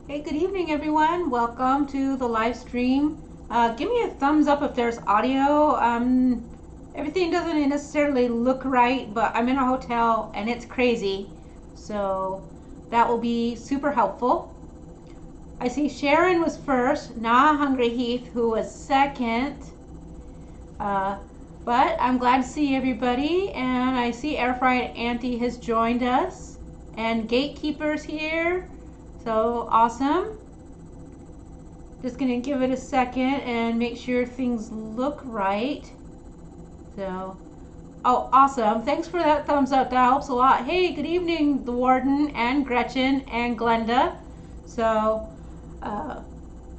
Hey, good evening, everyone. Welcome to the live stream. Give me a thumbs up if there's audio. Everything doesn't necessarily look right, but I'm in a hotel and it's crazy. So that will be super helpful. I see Sharon was first, Nah Hungry Heath, who was second. But I'm glad to see everybody, and I see Air Fried Auntie has joined us, and Gatekeeper's here. So awesome. Just gonna give it a second and make sure things look right. So, oh, awesome. Thanks for that thumbs up. That helps a lot. Hey, good evening, the Warden and Gretchen and Glenda. So, oh,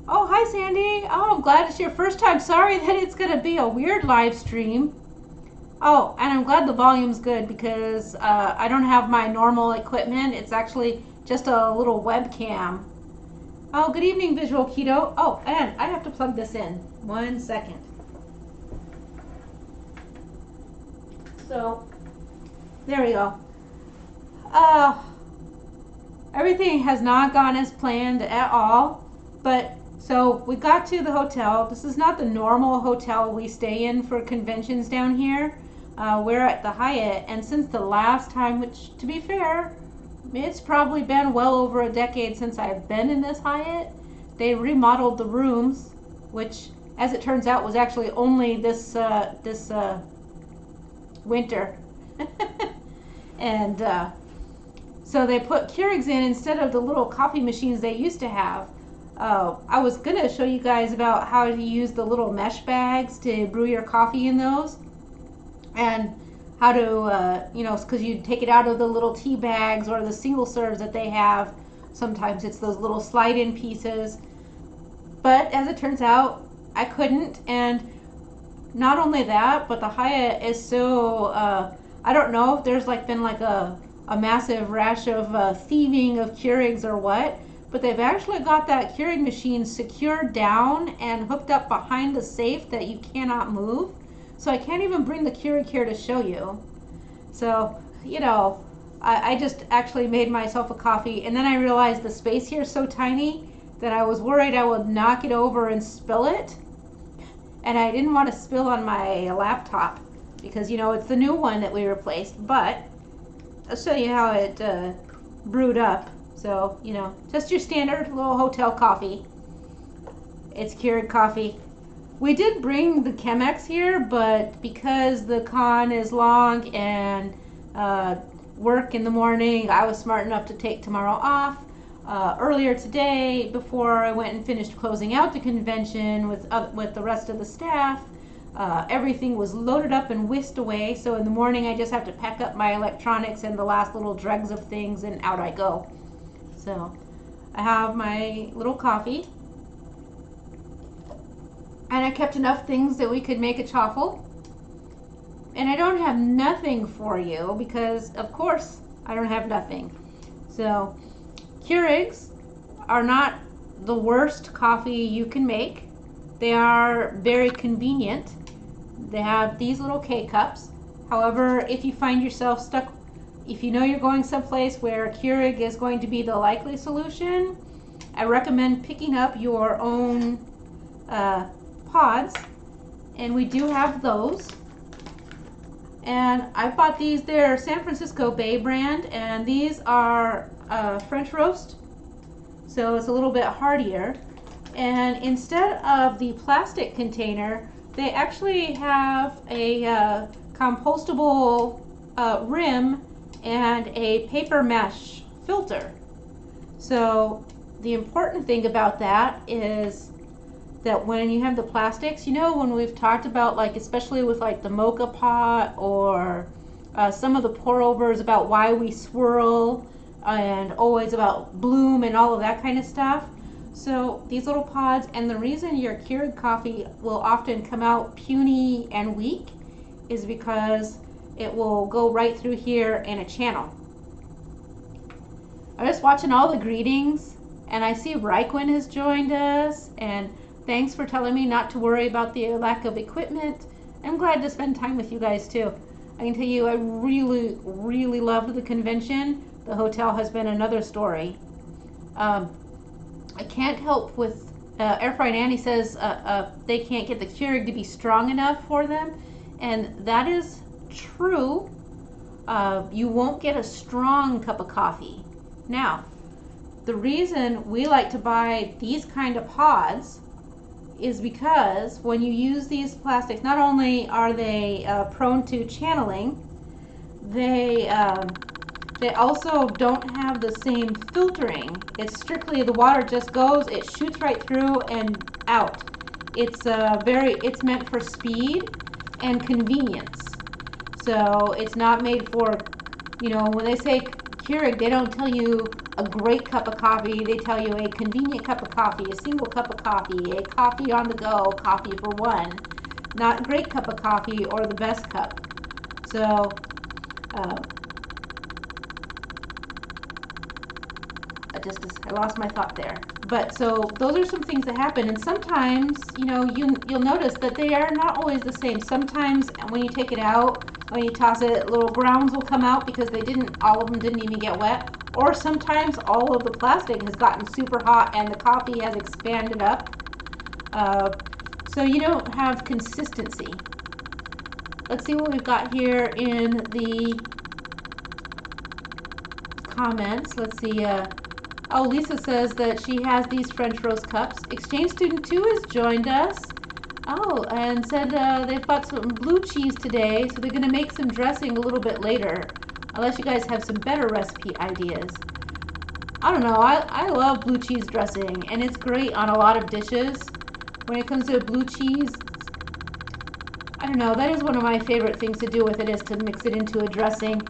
hi, Sandy. Oh, I'm glad it's your first time. Sorry that it's gonna be a weird live stream. Oh, and I'm glad the volume's good because I don't have my normal equipment. It's actually just a little webcam. Oh, good evening, Visual Keto. Oh, and I have to plug this in. 1 second. So, there we go. Everything has not gone as planned at all. But, so we got to the hotel. This is not the normal hotel we stay in for conventions down here. We're at the Hyatt, and since the last time, which to be fair, it's probably been well over a decade since I've been in this Hyatt, they remodeled the rooms, which, as it turns out, was actually only this winter. And so they put keurigs in instead of the little coffee machines they used to have. I was going to show you guys about how to use the little mesh bags to brew your coffee in those. And how to, because you take it out of the little tea bags or the single serves that they have. Sometimes it's those little slide-in pieces. But as it turns out, I couldn't. And not only that, but the Hyatt is so, I don't know if there's been a massive rash of thieving of keurigs or what. But they've actually got that Keurig machine secured down and hooked up behind the safe that you cannot move. So I can't even bring the Keurig here to show you. So, I just actually made myself a coffee, and then I realized the space here is so tiny that I was worried I would knock it over and spill it. And I didn't want to spill on my laptop because, it's the new one that we replaced. But I'll show you how it brewed up. So, just your standard little hotel coffee. It's Keurig coffee. We did bring the Chemex here, but because the con is long and work in the morning, I was smart enough to take tomorrow off. Earlier today, before I went and finished closing out the convention with the rest of the staff, everything was loaded up and whisked away. So in the morning, I just have to pack up my electronics and the last little dregs of things, and out I go. So I have my little coffee. And I kept enough things that we could make a chaffle. And I don't have nothing for you because, of course, I don't have nothing. So, keurigs are not the worst coffee you can make. They are very convenient. They have these little K-cups. However, if you find yourself stuck, if you know you're going someplace where a Keurig is going to be the likely solution, I recommend picking up your own pods, and we do have those. And I bought these. They're San Francisco Bay brand, and these are French roast, so it's a little bit hardier. And instead of the plastic container, they actually have a compostable rim and a paper mesh filter. So the important thing about that is that when you have the plastics, when we've talked about, especially with the mocha pot or some of the pour overs about why we swirl and always about bloom and all of that kind of stuff. So these little pods, and the reason your Keurig coffee will often come out puny and weak is because it will go right through here in a channel. I'm just watching all the greetings, and I see Ryquin has joined us, and thanks for telling me not to worry about the lack of equipment. I'm glad to spend time with you guys too. I can tell you I really, really loved the convention. The hotel has been another story. can't help with air fry nanny says they can't get the Keurig to be strong enough for them, and that is true. You won't get a strong cup of coffee. Now, the reason we like to buy these kind of pods is because when you use these plastics, not only are they prone to channeling, they also don't have the same filtering. It's strictly the water just goes, it shoots right through and out. It's meant for speed and convenience. So it's not made for, when they say Keurig, they don't tell you a great cup of coffee. They tell you a convenient cup of coffee, a single cup of coffee, a coffee on the go, coffee for one. Not great cup of coffee or the best cup. So I lost my thought there. But so those are some things that happen, and sometimes you'll notice that they are not always the same. Sometimes when you take it out, when you toss it, little grounds will come out because all of them didn't even get wet. Or sometimes all of the plastic has gotten super hot and the coffee has expanded up. So you don't have consistency. Let's see what we've got here in the comments. Let's see. Lisa says that she has these French roast cups. Exchange student 2 has joined us. And said they've bought some blue cheese today, so they're going to make some dressing a little bit later. Unless you guys have some better recipe ideas. I don't know. I love blue cheese dressing, and it's great on a lot of dishes. When it comes to blue cheese, I don't know. That is one of my favorite things to do with it, is to mix it into a dressing.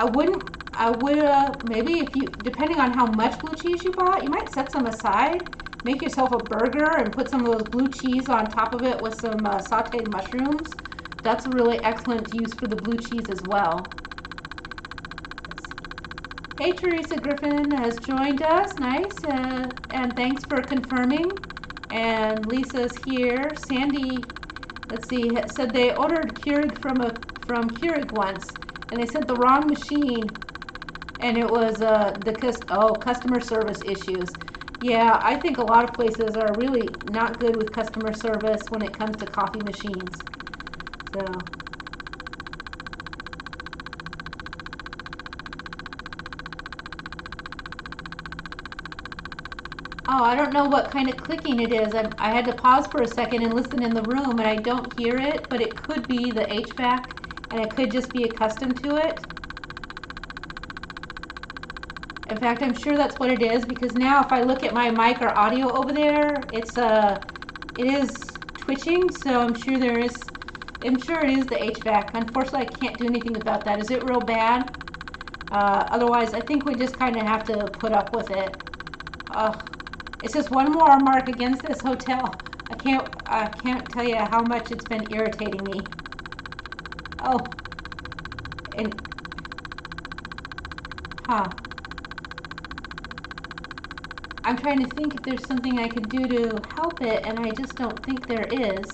I would maybe depending on how much blue cheese you bought, you might set some aside. Make yourself a burger and put some of those blue cheese on top of it with some sauteed mushrooms. That's a really excellent use for the blue cheese as well. Hey, Teresa Griffin has joined us. Nice. And thanks for confirming. And Lisa's here. Sandy, let's see, said they ordered Keurig from Keurig once, and they sent the wrong machine, and it was customer service issues. Yeah, I think a lot of places are really not good with customer service when it comes to coffee machines. So. I don't know what kind of clicking it is. I had to pause for a second and listen in the room, and I don't hear it, but it could be the HVAC, and it could just be accustomed to it. In fact, I'm sure that's what it is, because now if I look at my mic or audio over there, it is twitching, so I'm sure it is the HVAC. Unfortunately, I can't do anything about that. Is it real bad? Otherwise, I think we just kind of have to put up with it. It's just one more mark against this hotel. I can't tell you how much it's been irritating me. I'm trying to think if there's something I could do to help it, and I just don't think there is.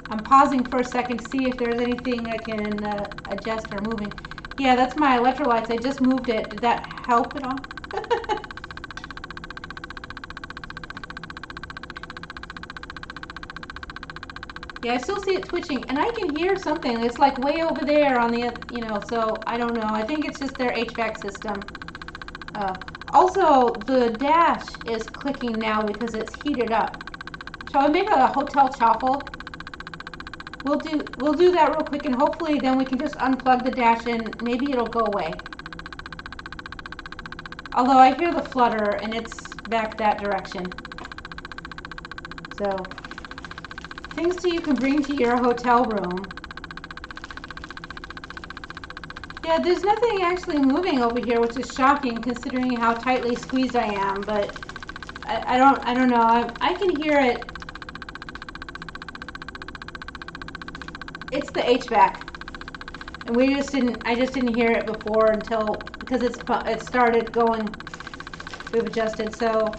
I'm pausing for a second to see if there's anything I can adjust or moving. Yeah, that's my electrolytes. I just moved it. Did that help at all? Yeah, I still see it twitching, and I can hear something. It's like way over there on the, so I don't know. I think it's just their HVAC system. Also, the dash is clicking now because it's heated up. Shall we make a hotel chaffle? We'll do that real quick, and hopefully then we can just unplug the dash and maybe it'll go away. Although I hear the flutter and it's back that direction. So, things you can bring to your hotel room. Yeah, there's nothing actually moving over here, which is shocking considering how tightly squeezed I am, but I don't know. I can hear it. It's the HVAC, and I just didn't hear it before because it started going. We've adjusted, so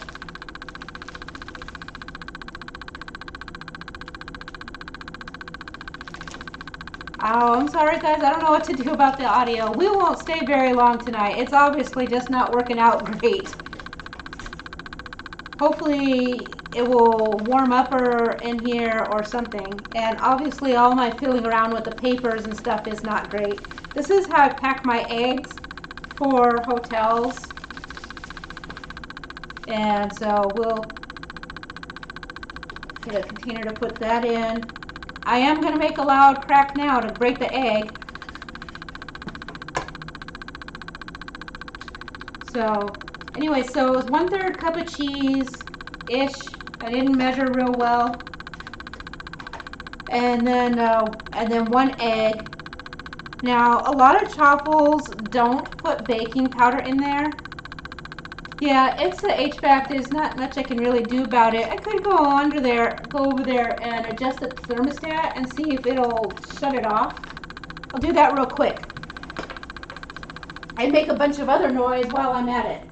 Oh, I'm sorry guys, I don't know what to do about the audio. We won't stay very long tonight. It's obviously just not working out great. Hopefully it will warm up or in here or something. And obviously all my fiddling around with the papers and stuff is not great. This is how I pack my eggs for hotels. And so we'll get a container to put that in. I am going to make a loud crack now to break the egg. So anyway, so it was 1/3 cup of cheese-ish. I didn't measure real well. And then 1 egg. Now, a lot of chaffles don't put baking powder in there. Yeah, it's the HVAC. There's not much I can really do about it. I could go over there and adjust the thermostat and see if it'll shut it off. I'll do that real quick. And make a bunch of other noise while I'm at it.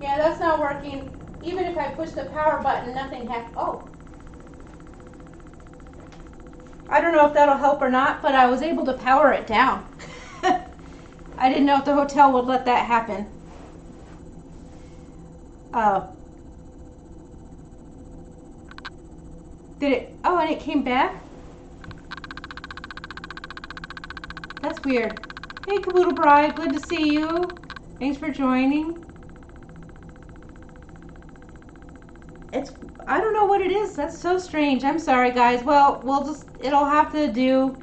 Yeah, that's not working. Even if I push the power button, nothing happens. Oh. I don't know if that'll help or not, but I was able to power it down. I didn't know if the hotel would let that happen. Did it? Oh, and it came back? That's weird. Hey, Caboodle Bride, good to see you. Thanks for joining. I don't know what it is. That's so strange. I'm sorry, guys. Well, it'll have to do.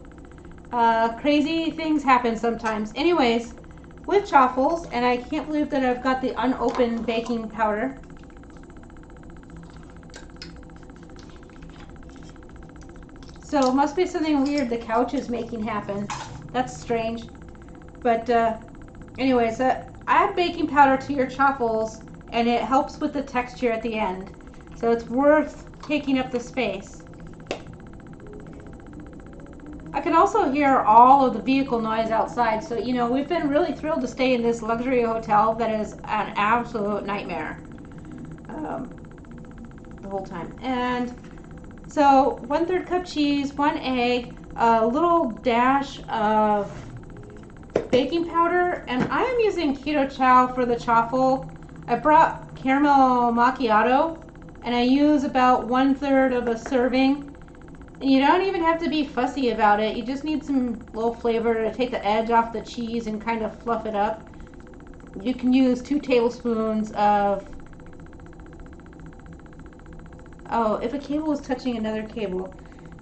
Crazy things happen sometimes. Anyways, with chaffles, and I can't believe that I've got the unopened baking powder. So it must be something weird the couch is making happen. That's strange. But anyways, add baking powder to your chaffles, and it helps with the texture at the end. So it's worth taking up the space. I can also hear all of the vehicle noise outside. So, you know, we've been really thrilled to stay in this luxury hotel that is an absolute nightmare the whole time. And so 1/3 cup cheese, 1 egg, a little dash of baking powder, and I am using keto chow for the chaffle. I brought caramel macchiato, and I use about 1/3 of a serving. And you don't even have to be fussy about it. You just need some little flavor to take the edge off the cheese and kind of fluff it up. You can use 2 tablespoons of... Oh, if a cable is touching another cable.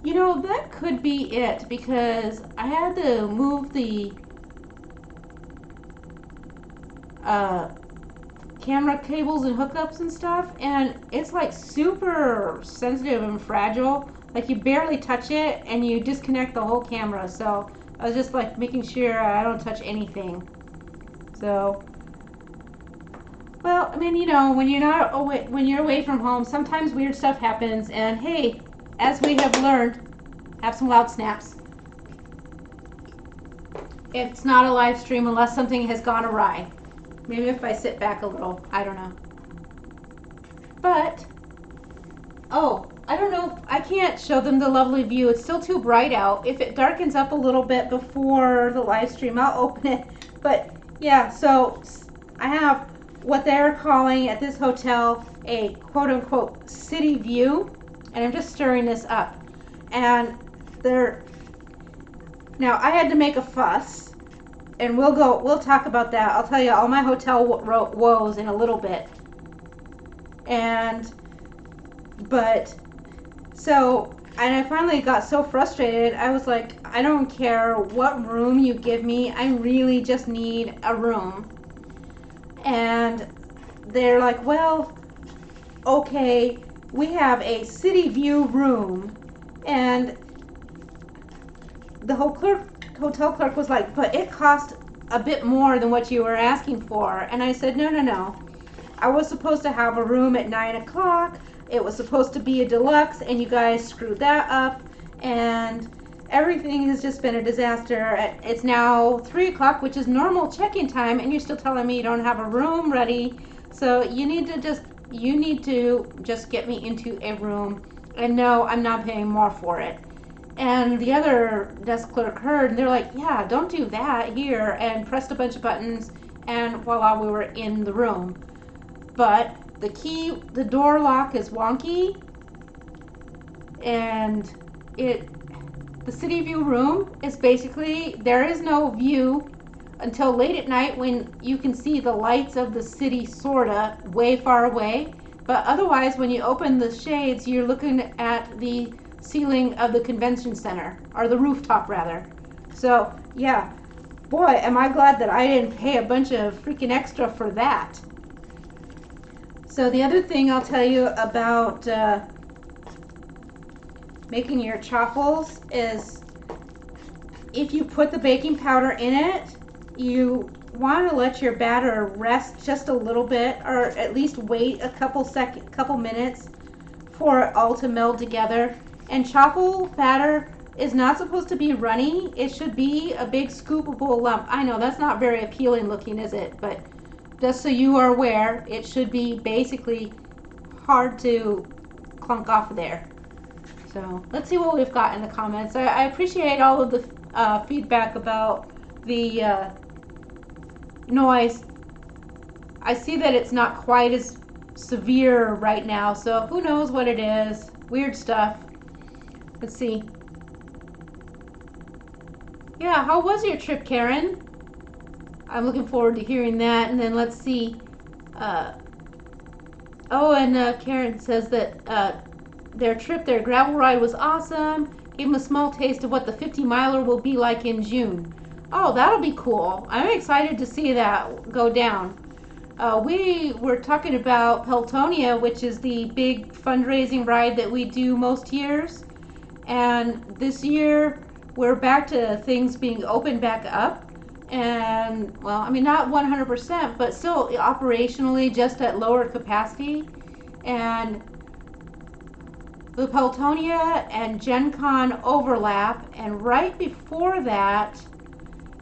You know, that could be it, because I had to move the camera cables and hookups and stuff, and it's like super sensitive and fragile. Like you barely touch it and you disconnect the whole camera. So I was just like making sure I don't touch anything. So, well, I mean, you know, when you're away from home, sometimes weird stuff happens. And hey, as we have learned, have some loud snaps. It's not a live stream unless something has gone awry. Maybe if I sit back a little, I don't know. But, oh, I don't know, I can't show them the lovely view. It's still too bright out. If it darkens up a little bit before the live stream, I'll open it. But yeah, so I have what they're calling at this hotel a quote-unquote city view, and I'm just stirring this up. And now I had to make a fuss, and we'll talk about that. I'll tell you all my hotel woes in a little bit. And I finally got so frustrated. I was like, I don't care what room you give me. I really just need a room. And they're like, well, okay, we have a city view room. And the hotel clerk was like, but it cost a bit more than what you were asking for. And I said, no. I was supposed to have a room at 9 o'clock. It was supposed to be a deluxe, and you guys screwed that up. And everything has just been a disaster. It's now 3 o'clock, which is normal check-in time, and you're still telling me you don't have a room ready. So you need to just get me into a room. And no, I'm not paying more for it. And the other desk clerk heard, and they're like, yeah, don't do that here, and pressed a bunch of buttons, and voila, we were in the room. But the door lock is wonky, and the city view room is basically, there is no view until late at night when you can see the lights of the city sorta way far away. But otherwise, when you open the shades, you're looking at the ceiling of the convention center, or the rooftop rather. So yeah, boy, am I glad that I didn't pay a bunch of freaking extra for that. So the other thing I'll tell you about making your chaffles is, if you put the baking powder in it, you want to let your batter rest just a little bit, or at least wait a couple minutes for it all to meld together. And chaffle batter is not supposed to be runny. It should be a big scoopable lump. I know that's not very appealing looking, is it? But just so you are aware, it should be basically hard to clunk off of there. So let's see what we've got in the comments. I appreciate all of the feedback about the noise. I see that it's not quite as severe right now, so who knows what it is. Weird stuff. Let's see. Yeah, how was your trip, Karen? I'm looking forward to hearing that. And then let's see. Karen says that their gravel ride was awesome. Gave them a small taste of what the 50-miler will be like in June. Oh, that'll be cool. I'm excited to see that go down. We were talking about Peltonia, which is the big fundraising ride that we do most years. And this year, we're back to things being opened back up. And, well, I mean, not 100%, but still operationally just at lower capacity. And the Peltonia and Gen Con overlap. And right before that,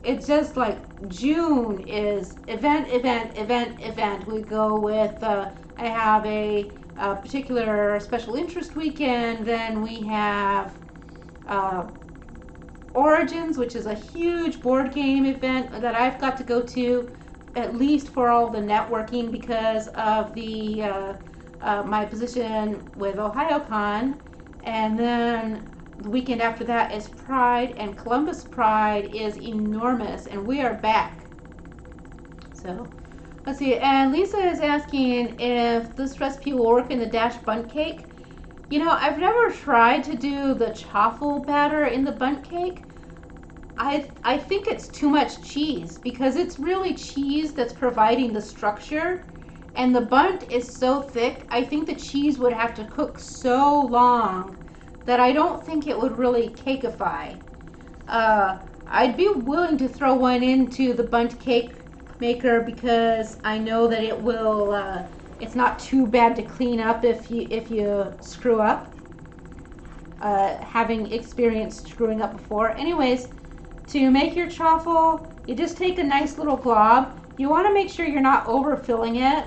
it's just like June is event. We go with, I have a particular special interest weekend. Then we have Origins, which is a huge board game event that I've got to go to, at least for all the networking because of the my position with OhioCon. And then the weekend after that is Pride, and Columbus Pride is enormous, and we are back. So let's see, and Lisa is asking if this recipe will work in the Dash Bundt Cake. You know, I've never tried to do the chaffle batter in the bundt cake. I think it's too much cheese, because it's really cheese that's providing the structure, and the bundt is so thick. I think the cheese would have to cook so long that I don't think it would really cakeify. I'd be willing to throw one into the bundt cake maker, because I know that it will it's not too bad to clean up if you screw up, having experienced screwing up before. Anyways, to make your chaffle, you just take a nice little glob. You want to make sure you're not overfilling it,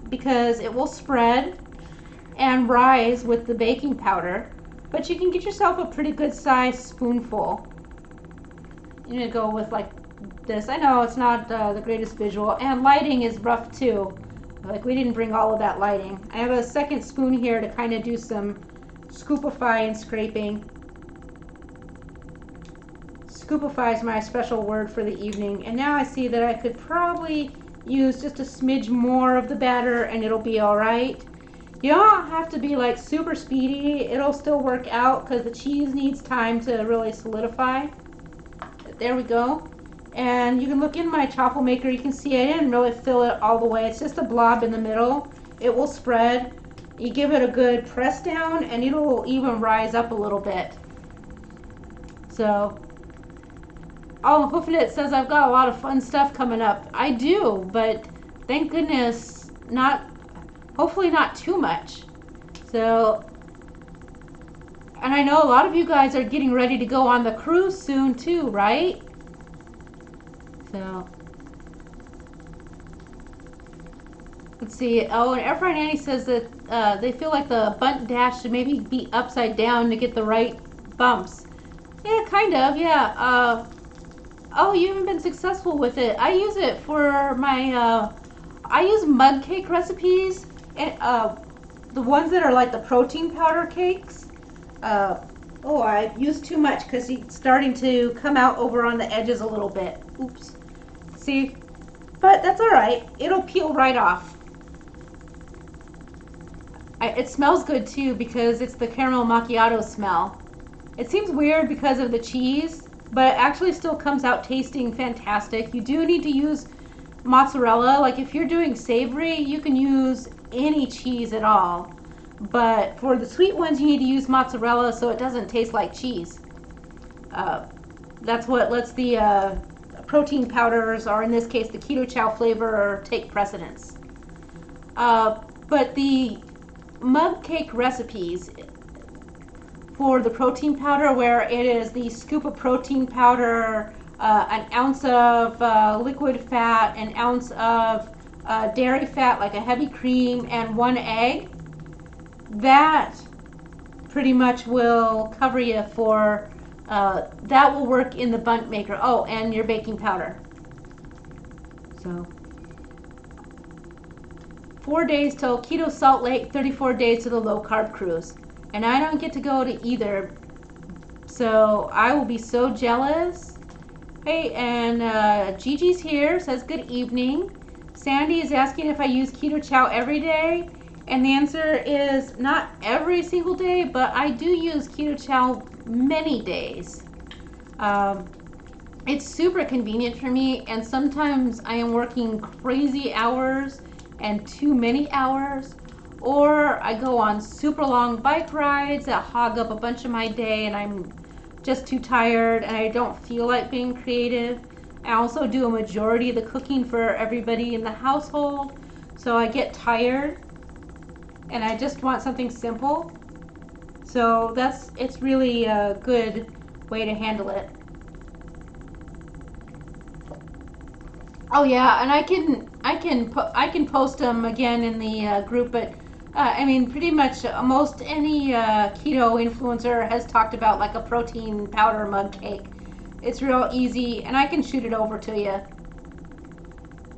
because it will spread and rise with the baking powder. But you can get yourself a pretty good sized spoonful. You're gonna go with like this. I know it's not the greatest visual, and lighting is rough too. Like, we didn't bring all of that lighting. I have a second spoon here to kind of do some scoopify and scraping. Scoopify is my special word for the evening. And now I see that I could probably use just a smidge more of the batter and it'll be all right. You don't have to be like super speedy. It'll still work out because the cheese needs time to really solidify. There we go. And you can look in my chaffle maker. You can see I didn't really fill it all the way. It's just a blob in the middle. It will spread. You give it a good press down and it'll even rise up a little bit. So, oh, HoofNet says I've got a lot of fun stuff coming up. I do, but thank goodness hopefully not too much. So, And I know a lot of you guys are getting ready to go on the cruise soon too, right? So, let's see. Oh, and Air Fryer Nanny says that they feel like the bunt dash should maybe be upside down to get the right bumps. Yeah, kind of, yeah. Oh, you haven't been successful with it. I use it for my, I use mug cake recipes, and the ones that are like the protein powder cakes. Oh, I used too much because he's starting to come out over on the edges a little bit. Oops. See? But that's all right. It'll peel right off. It smells good too because it's the caramel macchiato smell. It seems weird because of the cheese, but it actually still comes out tasting fantastic. You do need to use mozzarella. Like if you're doing savory, you can use any cheese at all. But for the sweet ones, you need to use mozzarella so it doesn't taste like cheese. That's what lets the protein powders, or in this case the keto chow flavor, take precedence. But the mug cake recipes for the protein powder, where it is the scoop of protein powder, an ounce of liquid fat, an ounce of dairy fat like a heavy cream, and 1 egg, that pretty much will cover you for, that will work in the bunt maker. Oh, and your baking powder. So 4 days till Keto Salt Lake, 34 days to the low carb cruise. And I don't get to go to either, so I will be so jealous. Hey, and Gigi's here, says good evening. Sandy is asking if I use keto chow every day, and the answer is not every single day, but I do use keto chow many days. It's super convenient for me, and sometimes I am working crazy hours and too many hours, or I go on super long bike rides that hog up a bunch of my day and I'm just too tired and I don't feel like being creative. I also do a majority of the cooking for everybody in the household, so I get tired and I just want something simple. So it's really a good way to handle it. Oh yeah, and I can post them again in the group, but I mean, pretty much most any keto influencer has talked about like a protein powder mug cake. It's real easy, and I can shoot it over to you.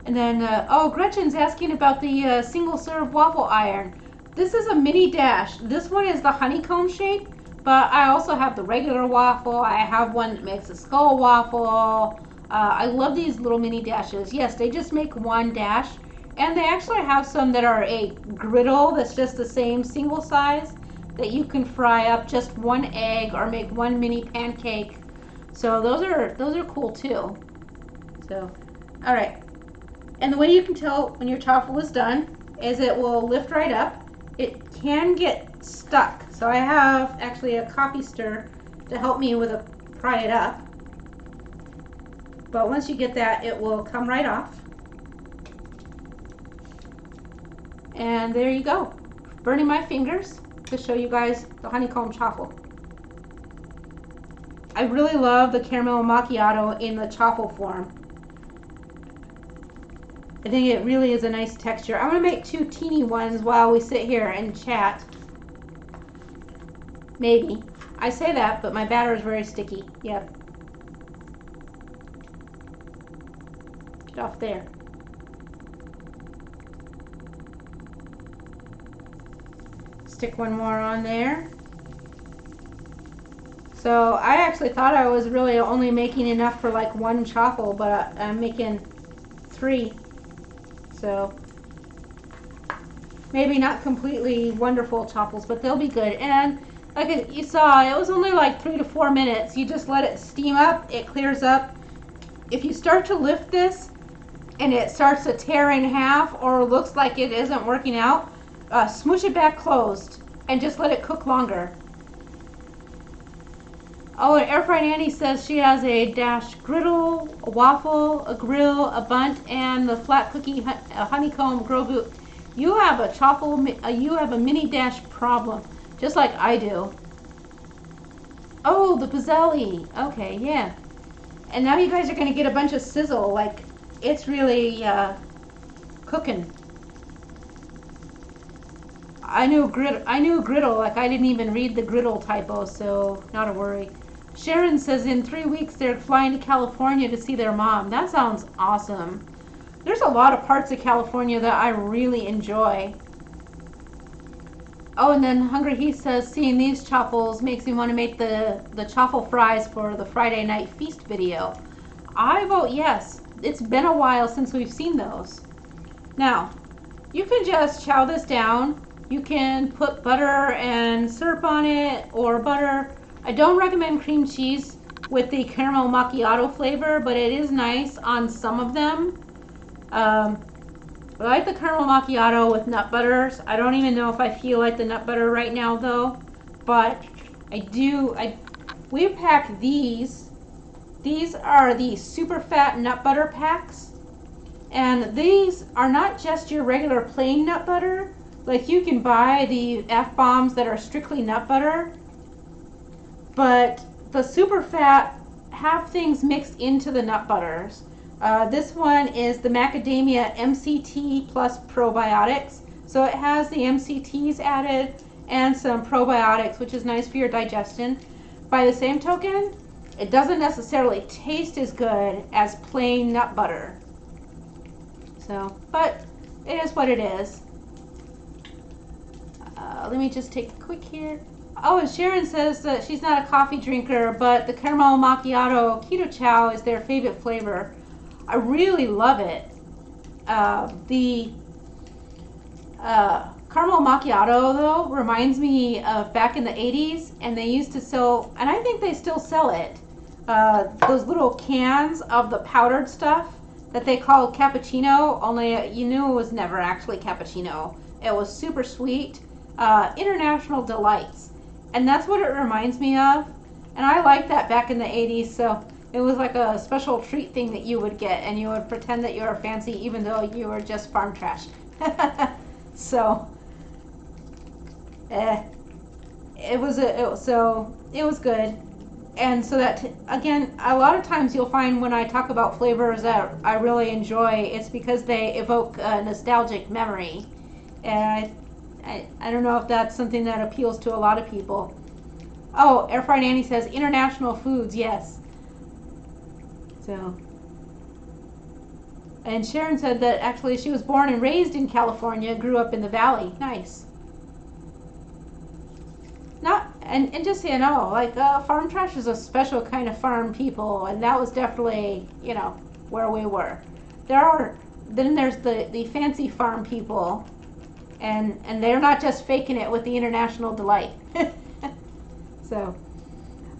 And then, oh, Gretchen's asking about the single serve waffle iron. This is a mini dash. This one is the honeycomb shape, but I also have the regular waffle. I have one that makes a skull waffle. I love these little mini dashes. Yes, they just make one dash, and they actually have some that are a griddle that's just the same single size that you can fry up just 1 egg or make 1 mini pancake. So those are cool too. So, all right. And the way you can tell when your chaffle is done is it will lift right up. It can get stuck, so I have actually a coffee stir to help me with pry it up. But once you get that, it will come right off. And there you go. Burning my fingers to show you guys the honeycomb chaffle. I really love the caramel macchiato in the chaffle form. I think it really is a nice texture. I'm going to make 2 teeny ones while we sit here and chat. Maybe. I say that, but my batter is very sticky. Yep. Get off there. Stick one more on there. So I actually thought I was really only making enough for like 1 chaffle, but I'm making 3. So maybe not completely wonderful chaffles, but they'll be good. And like you saw, it was only like 3 to 4 minutes. You just let it steam up, it clears up. If you start to lift this and it starts to tear in half or looks like it isn't working out, smoosh it back closed and just let it cook longer. Oh, and Air Fry Nanny says she has a dash griddle, a waffle, a grill, a bunt, and the flat cookie honeycomb grogu. You have a chaffle, you have a mini dash problem, just like I do. Oh, the pizzelli. Okay, yeah. And now you guys are going to get a bunch of sizzle. Like, it's really cooking. I knew griddle. Like, I didn't even read the griddle typo, so not a worry. Sharon says in 3 weeks they're flying to California to see their mom. That sounds awesome. There's a lot of parts of California that I really enjoy. Oh, and then Hungry He says, seeing these chaffles makes me want to make the chaffle fries for the Friday night feast video. I vote yes. It's been a while since we've seen those. Now, you can just chow this down. You can put butter and syrup on it, or butter. I don't recommend cream cheese with the caramel macchiato flavor, but it is nice on some of them. I like the caramel macchiato with nut butters. I don't even know if I feel like the nut butter right now though, but I do. We pack these. These are the super fat nut butter packs, and these are not just your regular plain nut butter. Like, you can buy the F-bombs that are strictly nut butter, but the super fat have things mixed into the nut butters. This one is the macadamia MCT plus probiotics. So it has the MCTs added and some probiotics, which is nice for your digestion. By the same token, it doesn't necessarily taste as good as plain nut butter. So, but it is what it is. Let me just take a quick here. Oh, and Sharon says that she's not a coffee drinker, but the caramel macchiato keto chow is their favorite flavor. I really love it. The caramel macchiato, though, reminds me of back in the 80s, and they used to sell, and I think they still sell it, those little cans of the powdered stuff that they called cappuccino, only you knew it was never actually cappuccino. It was super sweet. International Delights. And that's what it reminds me of. And I liked that back in the 80s, so it was like a special treat thing that you would get, and you would pretend that you were fancy even though you were just farm trash. So, it was good. And so that, again, a lot of times you'll find when I talk about flavors that I really enjoy, it's because they evoke a nostalgic memory. And I don't know if that's something that appeals to a lot of people. Oh, Air Fried Annie says international foods, yes. So, and Sharon said that actually she was born and raised in California, grew up in the valley. Nice. And just so you know, like, farm trash is a special kind of farm people, and that was definitely, you know, where we were. Then there's the fancy farm people, and they're not just faking it with the International Delight. So,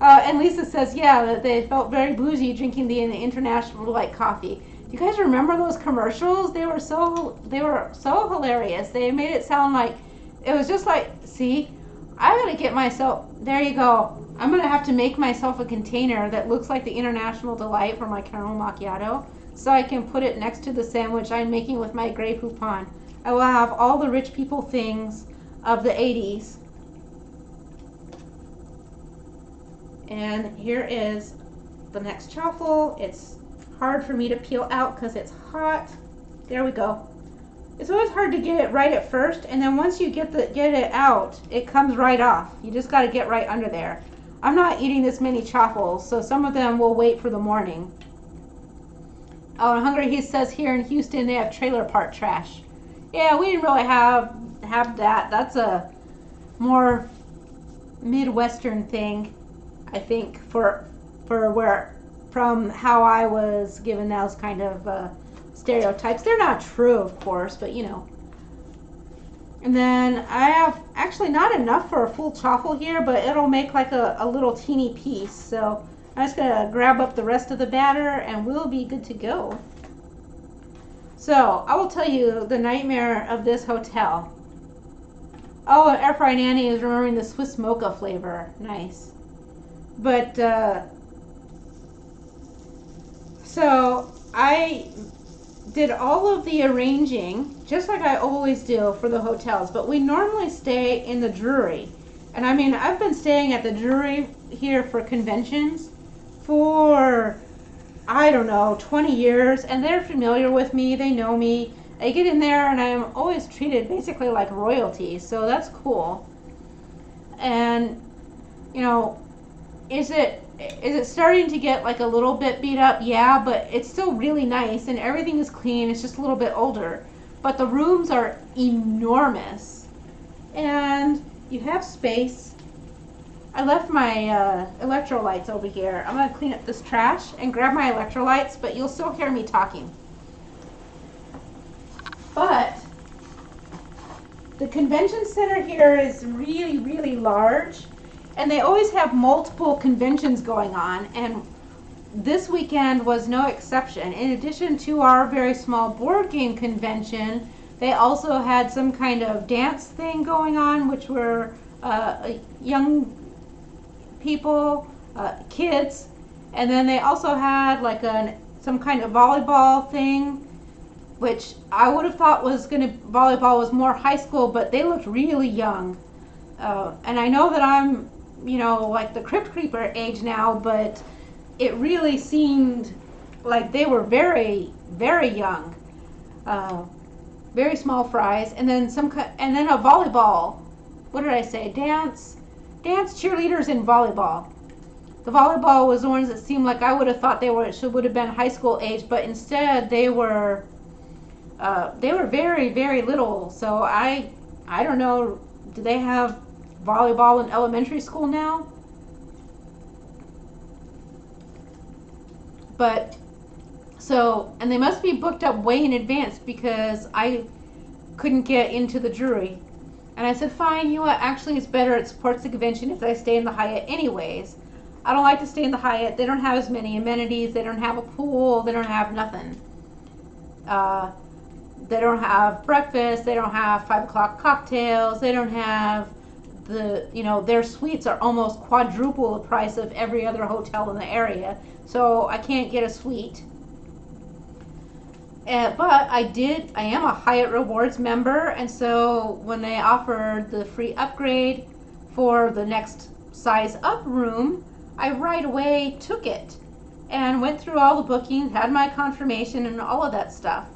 and Lisa says, yeah, that they felt very bougie drinking the International Delight coffee. Do you guys remember those commercials? They were so hilarious. They made it sound like it was just like, see, I gotta get myself, there you go. I'm gonna have to make myself a container that looks like the International Delight for my caramel macchiato, so I can put it next to the sandwich I'm making with my Grey Poupon. I will have all the rich people things of the 80s. And here is the next chaffle. It's hard for me to peel out because it's hot. There we go. It's always hard to get it right at first, and then once you get it out, it comes right off. You just got to get right under there. I'm not eating this many chaffles, so some of them will wait for the morning. Oh, and Hungry He says here in Houston they have trailer park trash. Yeah, we didn't really have that. That's a more Midwestern thing, I think, for where, from how I was given those kind of stereotypes. They're not true, of course, but you know. And then I have actually not enough for a full chaffle here, but it'll make like a little teeny piece. So I'm just gonna grab up the rest of the batter and we'll be good to go. So I will tell you the nightmare of this hotel. Oh, Air Fried Annie is remembering the Swiss mocha flavor. Nice. But so I did all of the arranging just like I always do for the hotels, but we normally stay in the Drury. And I mean, I've been staying at the Drury here for conventions for, I don't know, 20 years, and they're familiar with me, they know me. I get in there and I'm always treated basically like royalty, so that's cool. And, you know, is it starting to get like a little bit beat up? Yeah, but it's still really nice and everything is clean. It's just a little bit older. But the rooms are enormous. And you have space. I left my electrolytes over here. I'm going to clean up this trash and grab my electrolytes, but you'll still hear me talking. But the convention center here is really, really large. And they always have multiple conventions going on, and this weekend was no exception. In addition to our very small board game convention, they also had some kind of dance thing going on, which were young people, kids, and then they also had like some kind of volleyball thing, which I would have thought volleyball was more high school, but they looked really young. And I know that I'm, you know, like the Crypt Creeper age now, but it really seemed like they were very, very young. Very small fries, and then a volleyball. What did I say? Dance, cheerleaders, and volleyball. The volleyball was the ones that seemed like I would have thought would have been high school age, but instead they were very, very little. So I don't know. Do they have volleyball in elementary school now? But so, and they must be booked up way in advance because I couldn't get into the Drury. And I said, fine, you know what, actually it's better, it supports the convention if I stay in the Hyatt anyways. I don't like to stay in the Hyatt. They don't have as many amenities. They don't have a pool. They don't have nothing. They don't have breakfast. They don't have 5 o'clock cocktails. They don't have their suites are almost quadruple the price of every other hotel in the area. So I can't get a suite. But I am a Hyatt Rewards member, and so when they offered the free upgrade for the next size up room, I right away took it and went through all the bookings, had my confirmation and all of that stuff.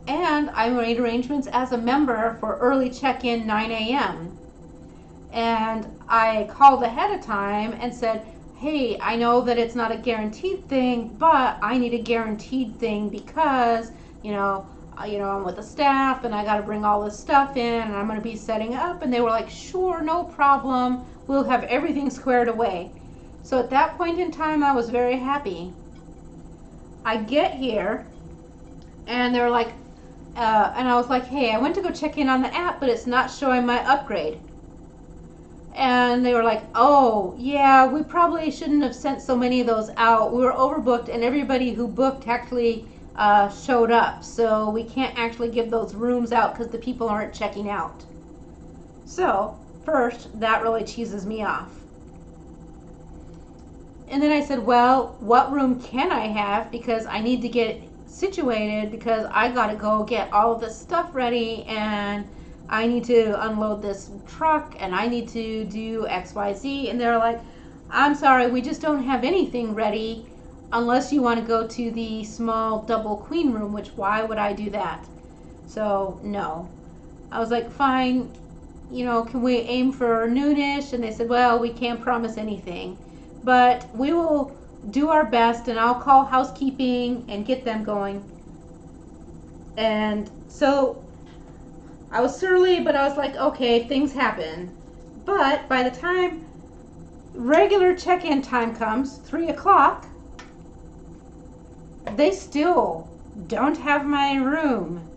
And I made arrangements as a member for early check-in 9 a.m. And I called ahead of time and said, hey, I know that it's not a guaranteed thing, but I need a guaranteed thing because, I'm with the staff and I got to bring all this stuff in and I'm going to be setting up. And they were like, sure, no problem. We'll have everything squared away. So at that point in time, I was very happy. I get here and they're like, and I was like, hey, I went to go check in on the app, but it's not showing my upgrade. And they were like, oh, yeah, we probably shouldn't have sent so many of those out. We were overbooked, and everybody who booked actually showed up. So we can't actually give those rooms out because the people aren't checking out. So, first, that really cheeses me off. And then I said, well, what room can I have? Because I need to get situated because I got to go get all of this stuff ready and I need to unload this truck and I need to do XYZ. And they're like, I'm sorry, we just don't have anything ready unless you want to go to the small double queen room, which why would I do that? So no. I was like, fine, can we aim for noonish? And they said, well, we can't promise anything, but we will do our best and I'll call housekeeping and get them going. And so I was surly, but I was like, okay, things happen. But by the time regular check-in time comes, 3 o'clock, they still don't have my room.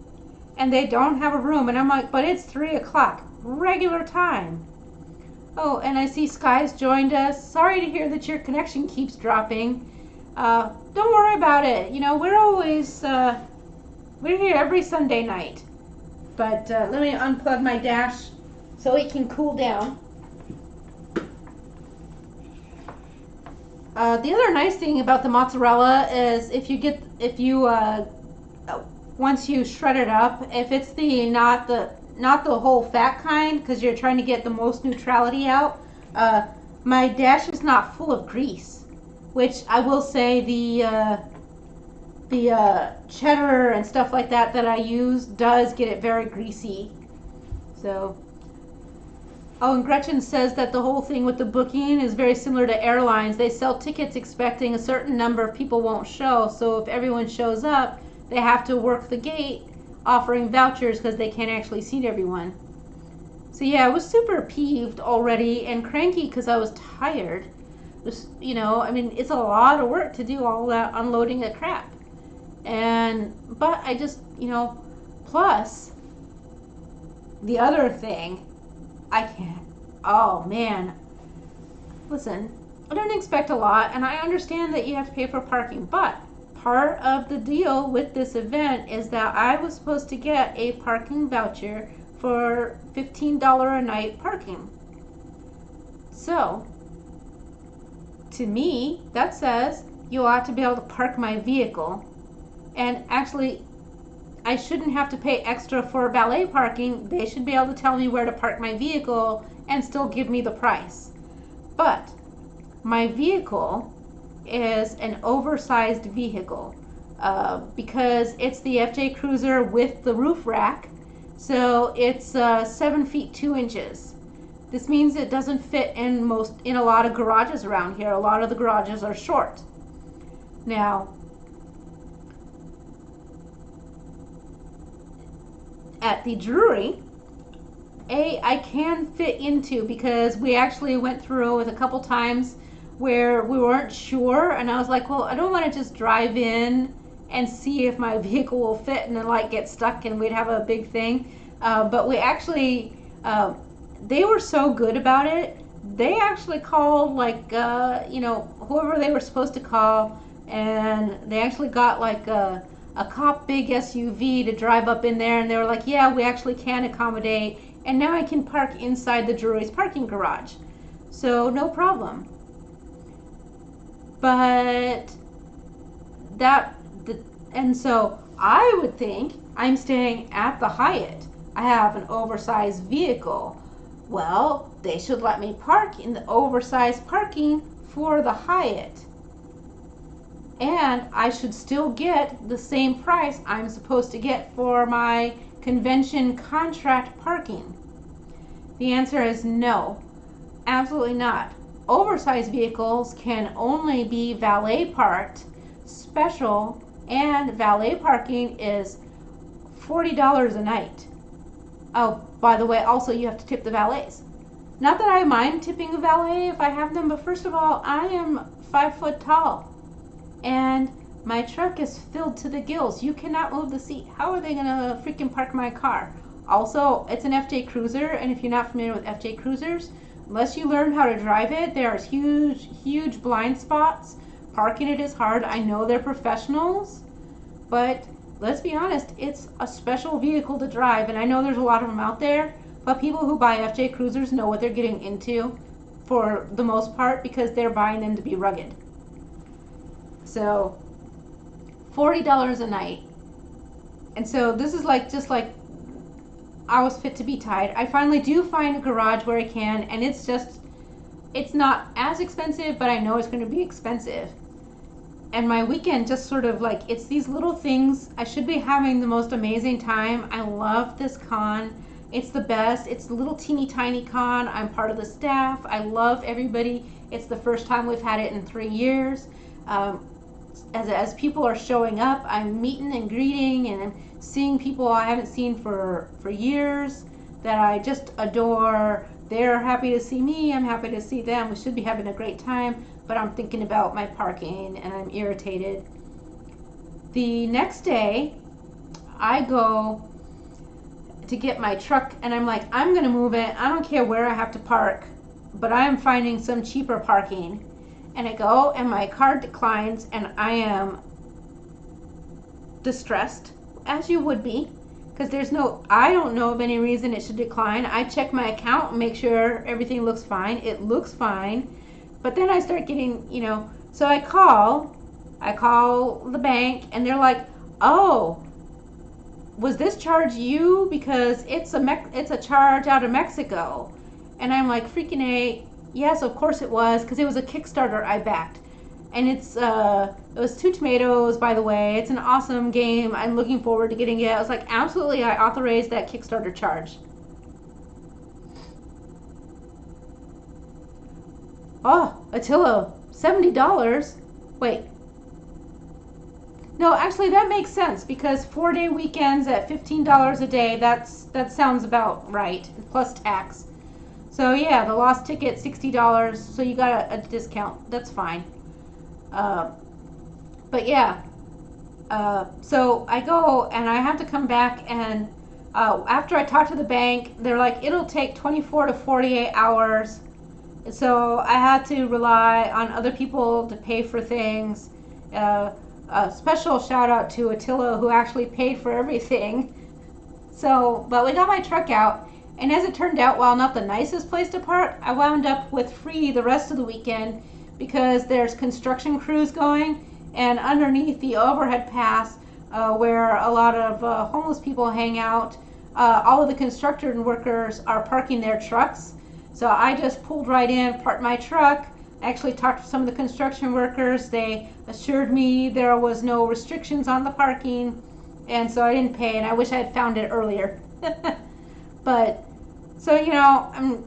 And they don't have a room. And I'm like, but it's 3 o'clock, regular time. Oh, and I see Sky's joined us. Sorry to hear that your connection keeps dropping. Don't worry about it. We're always, we're here every Sunday night. But let me unplug my dash so it can cool down. The other nice thing about the mozzarella is once you shred it up, if it's not the not the whole fat kind, because you're trying to get the most neutrality out. My dash is not full of grease, which I will say the cheddar and stuff like that I use does get it very greasy. So, oh, and Gretchen says that the whole thing with the booking is very similar to airlines. They sell tickets expecting a certain number of people won't show, so if everyone shows up, they have to work the gate offering vouchers because they can't actually seat everyone. So yeah, I was super peeved already and cranky because I was tired. Just, you know, I mean, it's a lot of work to do all that unloading of crap. But I just, you know, plus the other thing, I can't, oh man, listen, I don't expect a lot, and I understand that you have to pay for parking, but part of the deal with this event is that I was supposed to get a parking voucher for $15 a night parking. So, to me, that says you ought to be able to park my vehicle, and actually, I shouldn't have to pay extra for valet parking. They should be able to tell me where to park my vehicle and still give me the price. But my vehicle is an oversized vehicle because it's the FJ Cruiser with the roof rack. So it's 7 feet 2 inches. This means it doesn't fit in a lot of garages around here. A lot of the garages are short. Now, at the Drury, I can fit into, because we actually went through it a couple times where we weren't sure, and I was like, well, I don't want to just drive in and see if my vehicle will fit and then like get stuck and we'd have a big thing. But we actually, they were so good about it. They actually called like, you know, whoever they were supposed to call, and they actually got like a cop big SUV to drive up in there, and they were like, yeah, we actually can accommodate, and now I can park inside the Drury's parking garage. So no problem. But and so I would think I'm staying at the Hyatt. I have an oversized vehicle. Well, they should let me park in the oversized parking for the Hyatt. And I should still get the same price I'm supposed to get for my convention contract parking. The answer is no, absolutely not. Oversized vehicles can only be valet parked, special, and valet parking is $40 a night. Oh, by the way, also you have to tip the valets. Not that I mind tipping a valet if I have them, but first of all, I am 5 foot tall, and my truck is filled to the gills. You cannot move the seat. How are they gonna freaking park my car? Also, it's an FJ Cruiser, and if you're not familiar with FJ Cruisers, unless you learn how to drive it, there's huge blind spots. Parking it is hard. I know they're professionals, but let's be honest, it's a special vehicle to drive, and I know there's a lot of them out there, but people who buy FJ Cruisers know what they're getting into for the most part, because they're buying them to be rugged. So $40 a night. And so this is like, just like I was fit to be tied. I finally do find a garage where I can, and it's not as expensive, but I know it's going to be expensive. And my weekend just sort of like, it's these little things. I should be having the most amazing time. I love this con. It's the best. It's a little teeny tiny con. I'm part of the staff. I love everybody. It's the first time we've had it in 3 years. As people are showing up, I'm meeting and greeting, and I'm seeing people I haven't seen for years that I just adore. They're happy to see me. I'm happy to see them. We should be having a great time, but I'm thinking about my parking and I'm irritated. The next day, I go to get my truck, and I'm like, I'm going to move it. I don't care where I have to park, but I'm finding some cheaper parking. And I go, and my card declines, and I am distressed, as you would be, because I don't know of any reason it should decline. I check my account and make sure everything looks fine. It looks fine. But then I start getting, so I call the bank, and they're like, oh, was this charge you? Because it's a charge out of Mexico. And I'm like, freaking A, yes, of course it was, because it was a Kickstarter I backed. And it was 2 tomatoes, by the way. It's an awesome game. I'm looking forward to getting it. I was like, absolutely, I authorized that Kickstarter charge. Oh, Attila, $70. Wait. No, actually, that makes sense because 4-day weekends at $15 a day, that sounds about right, plus tax. So yeah, the lost ticket, $60, so you got a discount. That's fine. But yeah, so I go and I have to come back, and after I talk to the bank, they're like, it'll take 24 to 48 hours. So I had to rely on other people to pay for things. A special shout out to Attila, who actually paid for everything. So, but we got my truck out, and as it turned out, while not the nicest place to park, I wound up with free the rest of the weekend because there's construction crews going, and underneath the overhead pass, where a lot of homeless people hang out, all of the construction workers are parking their trucks. So I just pulled right in, parked my truck. I actually talked to some of the construction workers. They assured me there was no restrictions on the parking, and so I didn't pay, and I wish I had found it earlier. But, so, you know,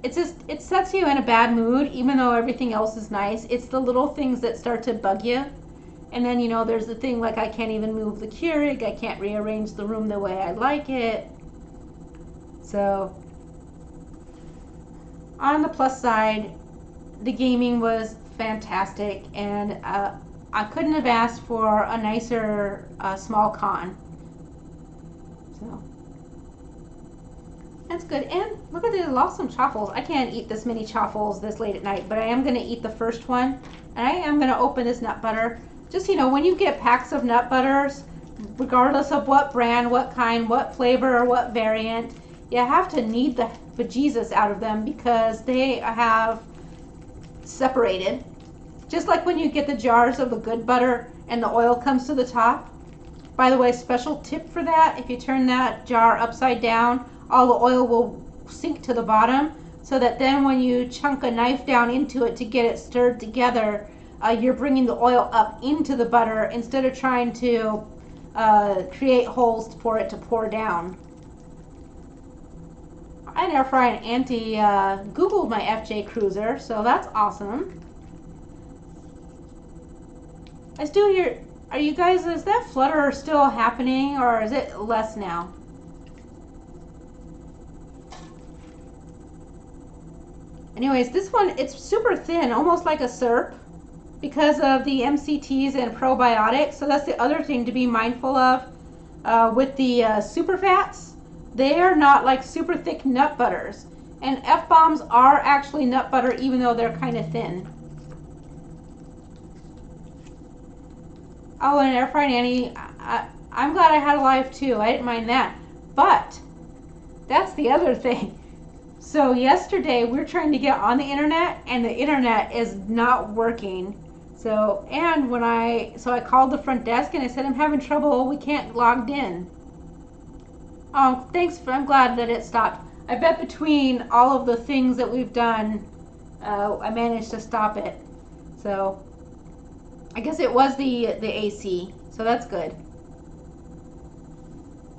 it sets you in a bad mood, even though everything else is nice. It's the little things that start to bug you. And then, you know, there's the thing like I can't even move the Keurig. I can't rearrange the room the way I like it. So, on the plus side, the gaming was fantastic, and I couldn't have asked for a nicer small con. So that's good. And look at these awesome chaffles. I can't eat this many chaffles this late at night, but I am going to eat the first one, and I am going to open this nut butter. Just, you know, when you get packs of nut butters, regardless of what brand, what kind, what flavor, or what variant, you have to knead the bejesus out of them because they have separated. Just like when you get the jars of the good butter and the oil comes to the top. By the way, special tip for that, if you turn that jar upside down, all the oil will sink to the bottom, so that then when you chunk a knife down into it to get it stirred together, you're bringing the oil up into the butter instead of trying to create holes for it to pour down. I air fry and Auntie Googled my FJ Cruiser, so that's awesome. I still hear, are you guys, is that flutter still happening, or is it less now? Anyways, this one, it's super thin, almost like a syrup, because of the MCTs and probiotics. So that's the other thing to be mindful of with the super fats. They are not like super thick nut butters. And F-bombs are actually nut butter, even though they're kind of thin. Oh, and air fried Annie, I'm glad I had a life too. I didn't mind that. But that's the other thing. So yesterday we're trying to get on the internet, and the internet is not working. So, and when I called the front desk and I said, I'm having trouble, we can't log in. Oh, thanks. I'm glad that it stopped. I bet between all of the things that we've done, I managed to stop it. So, I guess it was the AC. So that's good.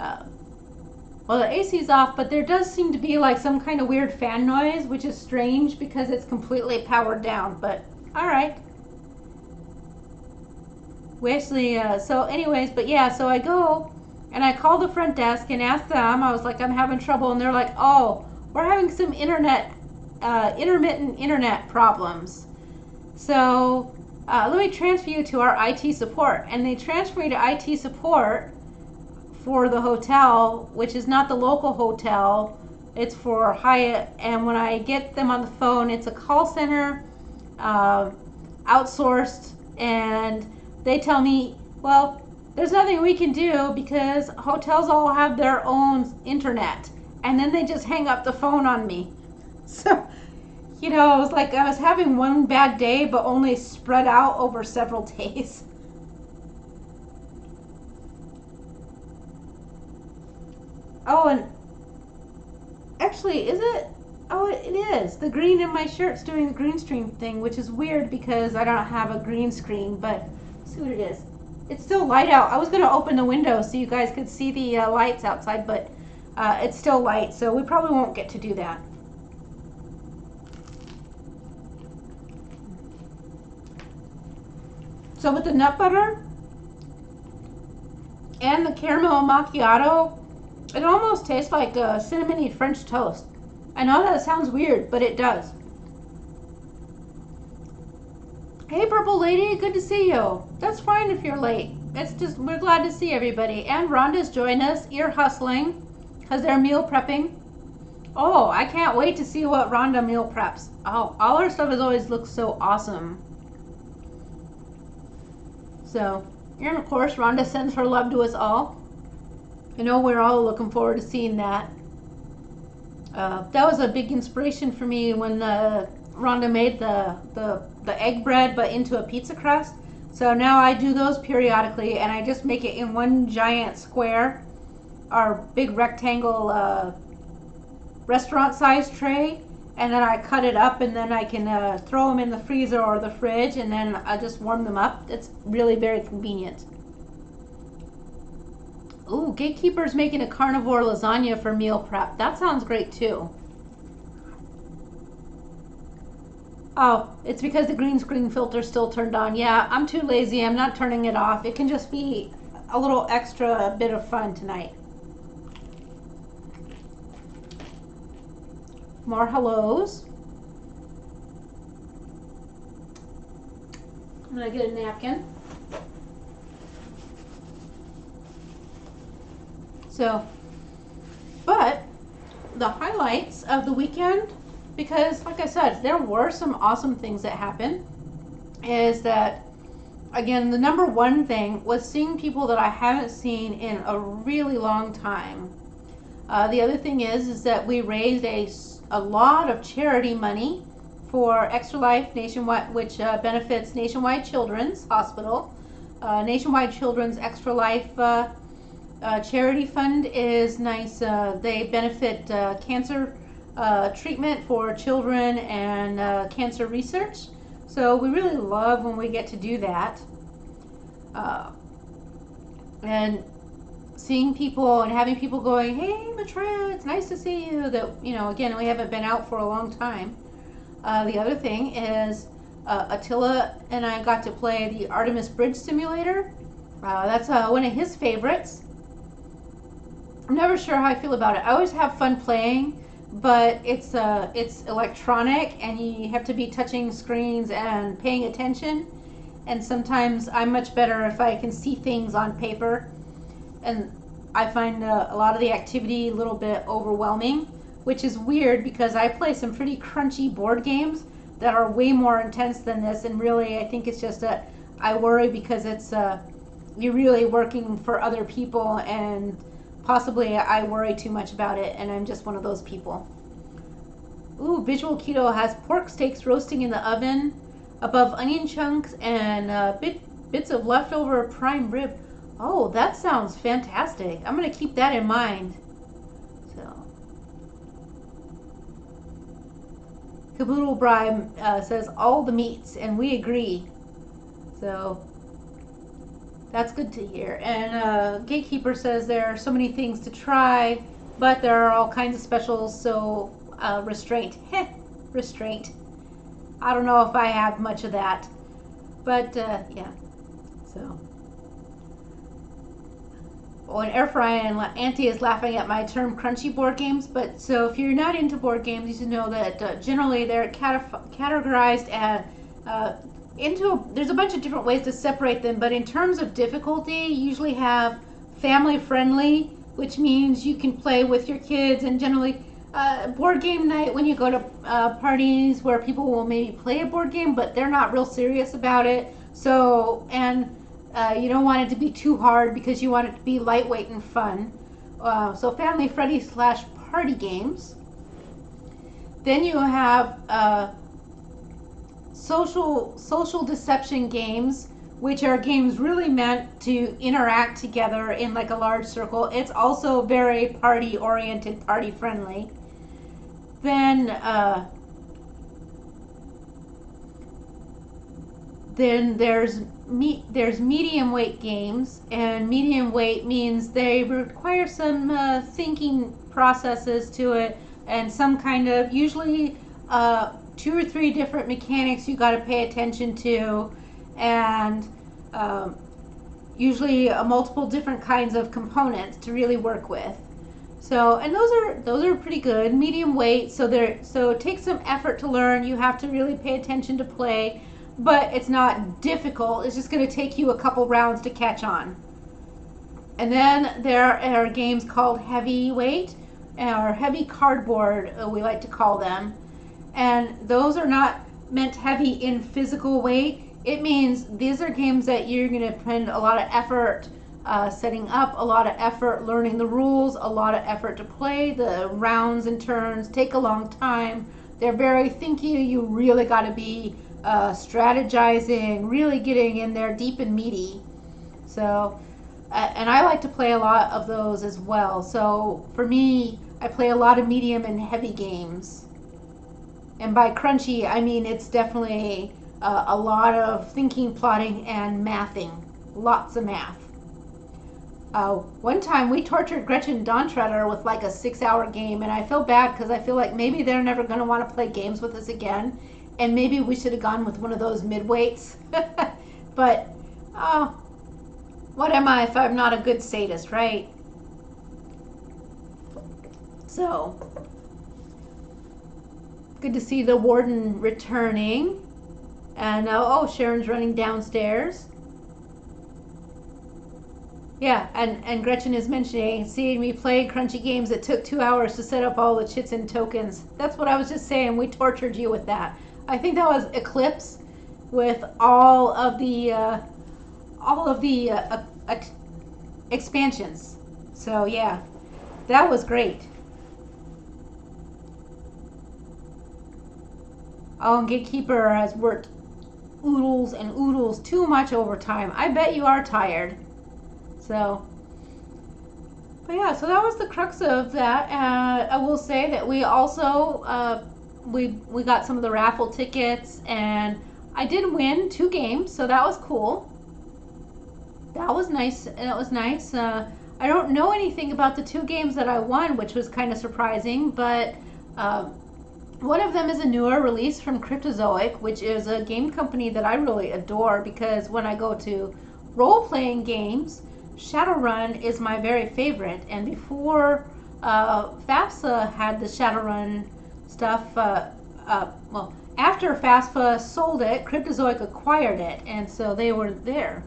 Well, the AC's off, but there does seem to be like some kind of weird fan noise, which is strange because it's completely powered down. But all right. We actually. So, anyways, but yeah. So I go. And I called the front desk and asked them, I was like, I'm having trouble. And they're like, oh, we're having some intermittent internet problems. So let me transfer you to our IT support. And they transfer me to IT support for the hotel, which is not the local hotel. It's for Hyatt. And when I get them on the phone, it's a call center, outsourced. And they tell me, well, there's nothing we can do because hotels all have their own internet. And then they just hang up the phone on me. So, you know, it was like I was having one bad day, but only spread out over several days. Oh, and actually, is it? Oh, it is. The green in my shirt's doing the green screen thing, which is weird because I don't have a green screen, but let's see what it is. It's still light out. I was going to open the window so you guys could see the lights outside, but it's still light, so we probably won't get to do that. So with the nut butter and the caramel macchiato, it almost tastes like a cinnamony French toast. I know that sounds weird, but it does. Hey, Purple Lady, good to see you. That's fine if you're late. It's just, we're glad to see everybody. And Rhonda's joined us, ear hustling, because they're meal prepping. Oh, I can't wait to see what Rhonda meal preps. Oh, all her stuff has always looked so awesome. So, and of course, Rhonda sends her love to us all. I know we're all looking forward to seeing that. That was a big inspiration for me when Rhonda made the egg bread, but into a pizza crust. So now I do those periodically, and I just make it in one giant square, or big rectangle restaurant-sized tray, and then I cut it up, and then I can throw them in the freezer or the fridge, and then I just warm them up. It's really very convenient. Ooh, Gatekeeper's making a carnivore lasagna for meal prep. That sounds great too. Oh, it's because the green screen filter's still turned on. Yeah, I'm too lazy. I'm not turning it off. It can just be a little extra bit of fun tonight. More hellos. I'm gonna get a napkin. So, but the highlights of the weekend, because like I said, there were some awesome things that happened, is that, again, the number one thing was seeing people that I haven't seen in a really long time. The other thing is that we raised a lot of charity money for Extra Life Nationwide, which benefits Nationwide Children's Hospital. Nationwide Children's Extra Life charity fund is nice. They benefit cancer treatment for children and cancer research. So we really love when we get to do that. And seeing people and having people going, hey, Maitreya, it's nice to see you. That, you know, again, we haven't been out for a long time. The other thing is Attila and I got to play the Artemis Bridge Simulator. That's one of his favorites. I'm never sure how I feel about it. I always have fun playing, but it's electronic and you have to be touching screens and paying attention. And sometimes I'm much better if I can see things on paper. And I find a lot of the activity a little bit overwhelming, which is weird because I play some pretty crunchy board games that are way more intense than this. And really, I think it's just that I worry because it's you're really working for other people, and possibly I worry too much about it, and I'm just one of those people. Ooh, Visual Keto has pork steaks roasting in the oven above onion chunks and bits of leftover prime rib. Oh, that sounds fantastic. I'm going to keep that in mind. So, Caboodle Bribe says all the meats, and we agree. So, that's good to hear. And Gatekeeper says there are so many things to try, but there are all kinds of specials, so restraint. Restraint. I don't know if I have much of that. But, yeah. So. Oh, and Air Fry and Auntie is laughing at my term crunchy board games. But, so if you're not into board games, you should know that generally they're categorized as there's a bunch of different ways to separate them, but in terms of difficulty, you usually have family friendly, which means you can play with your kids, and generally board game night when you go to parties where people will maybe play a board game, but they're not real serious about it. So, and you don't want it to be too hard because you want it to be lightweight and fun. So family friendly / party games. Then you have social deception games, which are games really meant to interact together in like a large circle. It's also very party oriented, party friendly. Then there's medium weight games, and medium weight means they require some thinking processes to it, and some kind of, usually 2 or 3 different mechanics you got to pay attention to, and usually multiple different kinds of components to really work with. So, and those are pretty good, medium weight. So it takes some effort to learn. You have to really pay attention to play, but it's not difficult. It's just going to take you a couple rounds to catch on. And then there are games called heavyweight, or heavy cardboard, we like to call them. And those are not meant heavy in physical weight. It means these are games that you're going to spend a lot of effort setting up, a lot of effort learning the rules, a lot of effort to play. The rounds and turns take a long time. They're very thinky. You really got to be strategizing, really getting in there deep and meaty. So, and I like to play a lot of those as well. So for me, I play a lot of medium and heavy games. And by crunchy, I mean it's definitely a lot of thinking, plotting, and mathing. Lots of math. One time we tortured Gretchen Dontratter with like a 6-hour game, and I feel bad because I feel like maybe they're never going to want to play games with us again, and maybe we should have gone with one of those mid-weights. But what am I if I'm not a good sadist, right? So good to see the warden returning. And oh, Sharon's running downstairs. Yeah, and Gretchen is mentioning, seeing me play crunchy games that took 2 hours to set up all the chits and tokens. That's what I was just saying. We tortured you with that. I think that was Eclipse with all of the expansions. So yeah, that was great. Oh, and Gatekeeper has worked oodles and oodles too much overtime. I bet you are tired. So, but yeah, so that was the crux of that. I will say that we also we got some of the raffle tickets, and I did win 2 games, so that was cool. That was nice. That was nice. I don't know anything about the 2 games that I won, which was kind of surprising, but one of them is a newer release from Cryptozoic, which is a game company that I really adore, because when I go to role-playing games, Shadowrun is my very favorite. And before FAFSA had the Shadowrun stuff, well, after FAFSA sold it, Cryptozoic acquired it, and so they were there.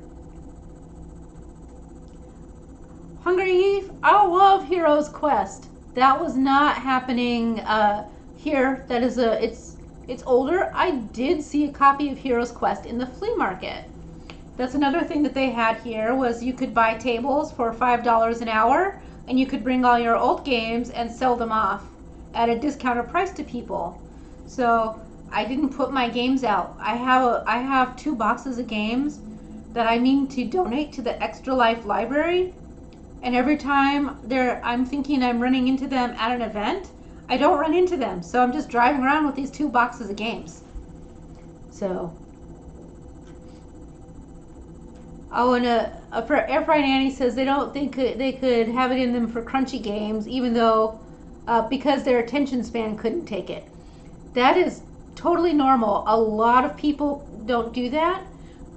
Hungry Eve, I love Hero's Quest. That was not happening here. That is it's older. I did see a copy of Hero's Quest in the flea market. That's another thing that they had here, was you could buy tables for $5 an hour, and you could bring all your old games and sell them off at a discounted price to people. So I didn't put my games out. I have 2 boxes of games that I mean to donate to the Extra Life Library, and every time I'm thinking I'm running into them at an event, I don't run into them. So I'm just driving around with these 2 boxes of games. So. Oh, and for Air Fry Nanny says they don't think they could have it in them for crunchy games, even though because their attention span couldn't take it. That is totally normal. A lot of people don't do that,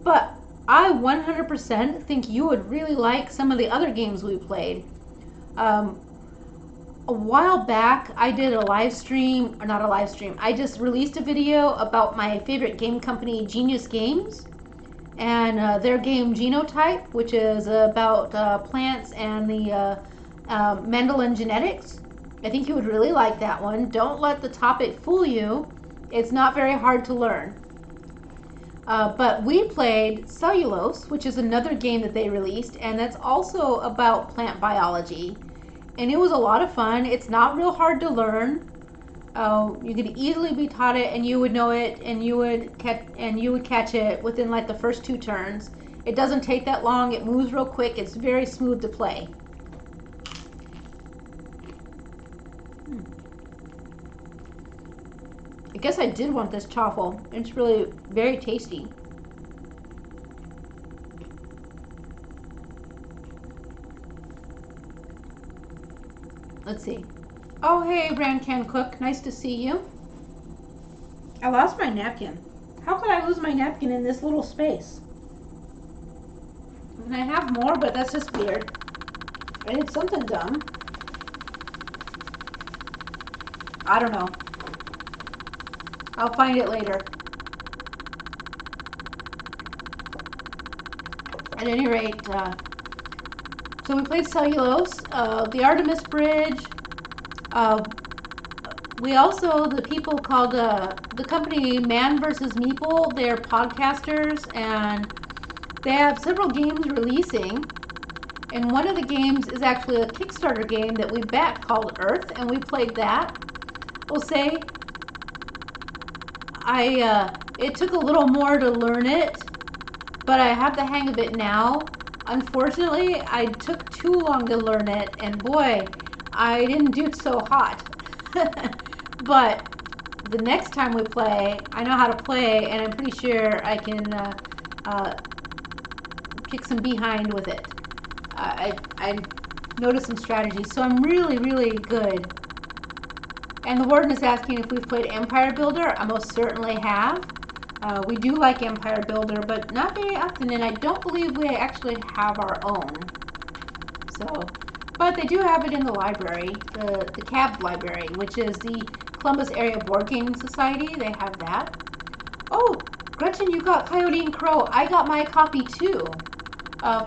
but I 100% think you would really like some of the other games we played. A while back, I did a live stream, or not a live stream. I just released a video about my favorite game company, Genius Games, and their game Genotype, which is about plants and the Mendelian genetics. I think you would really like that one. Don't let the topic fool you. It's not very hard to learn. But we played Cellulose, which is another game that they released, and that's also about plant biology. And it was a lot of fun. It's not real hard to learn. You could easily be taught it, and you would know it, and you would catch it within like the first 2 turns. It doesn't take that long. It moves real quick. It's very smooth to play. I guess I did want this chaffle. It's really very tasty. Let's see. Oh, hey, Brand Can Cook. Nice to see you. I lost my napkin. How could I lose my napkin in this little space? And I have more, but that's just weird. I did something dumb. I don't know. I'll find it later. At any rate, so we played Cellulose, the Artemis Bridge. We also, the people called the company Man vs. Meeple, they're podcasters, and they have several games releasing. And one of the games is actually a Kickstarter game that we backed called Earth, and we played that. We'll say it took a little more to learn it, but I have the hang of it now. Unfortunately, I took too long to learn it, and boy, I didn't do it so hot. But the next time we play, I know how to play, and I'm pretty sure I can kick some behind with it. I noticed some strategies, so I'm really, really good. And the warden is asking if we've played Empire Builder. I most certainly have. We do like Empire Builder, but not very often, and I don't believe we actually have our own. So, but they do have it in the library, the CAB library, which is the Columbus Area Board Gaming Society. They have that. Oh, Gretchen, you got Coyote and Crow. I got my copy too.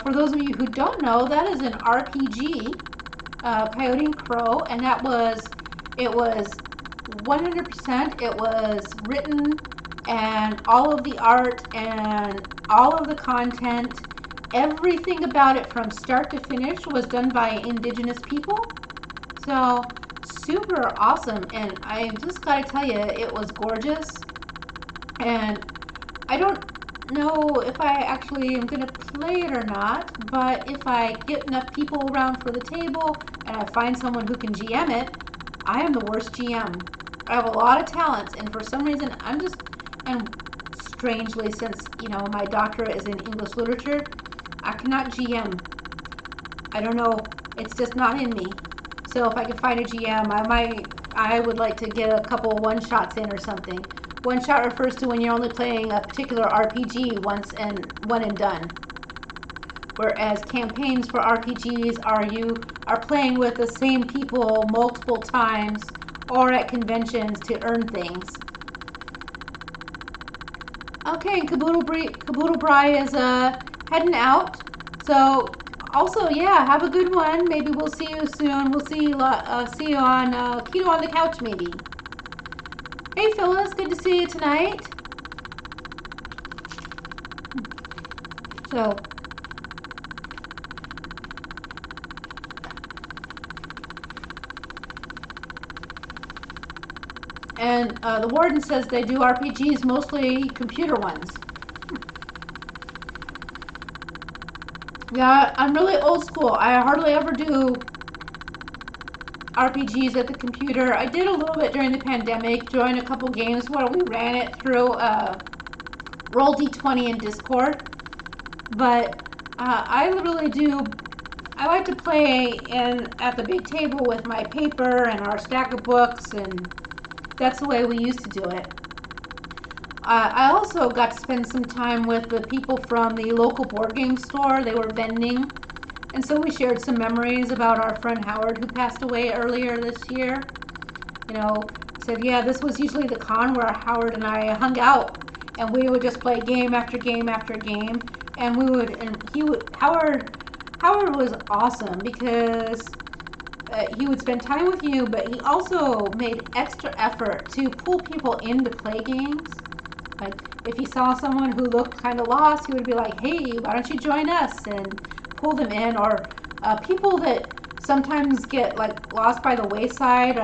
For those of you who don't know, that is an RPG, Coyote and Crow, and it was 100%, it was written, and all of the art and all of the content, everything about it from start to finish was done by Indigenous people. So super awesome, and I just gotta tell you, it was gorgeous. And I don't know if I actually am gonna play it or not, but if I get enough people around for the table and I find someone who can GM it, I am the worst GM. I have a lot of talents, and for some reason and strangely, since my doctorate is in English literature, I cannot GM. I don't know, it's just not in me. So if I could find a GM, I would like to get a couple one-shots in or something. One shot refers to when you're only playing a particular RPG once and one and done. Whereas campaigns for RPGs you are playing with the same people multiple times or at conventions to earn things. Okay, Caboodle Bry is heading out. So also, yeah, have a good one. Maybe we'll see you soon. We'll see you on Keto on the Couch maybe. Hey Phyllis, good to see you tonight. So, and the warden says they do RPGs, mostly computer ones. Yeah, I'm really old school. I hardly ever do RPGs at the computer. I did a little bit during the pandemic, joined a couple games where we ran it through Roll D20 in Discord. But I like to play at the big table with my paper and our stack of books, and that's the way we used to do it. I also got to spend some time with the people from the local board game store. They were vending. And so we shared some memories about our friend Howard, who passed away earlier this year. Said, yeah, this was usually the con where Howard and I hung out, and we would just play game after game after game. And Howard was awesome because he would spend time with you, but he also made extra effort to pull people in to play games. Like, if he saw someone who looked kind of lost, he would be like, hey, why don't you join us? And pull them in. Or people that sometimes get like lost by the wayside.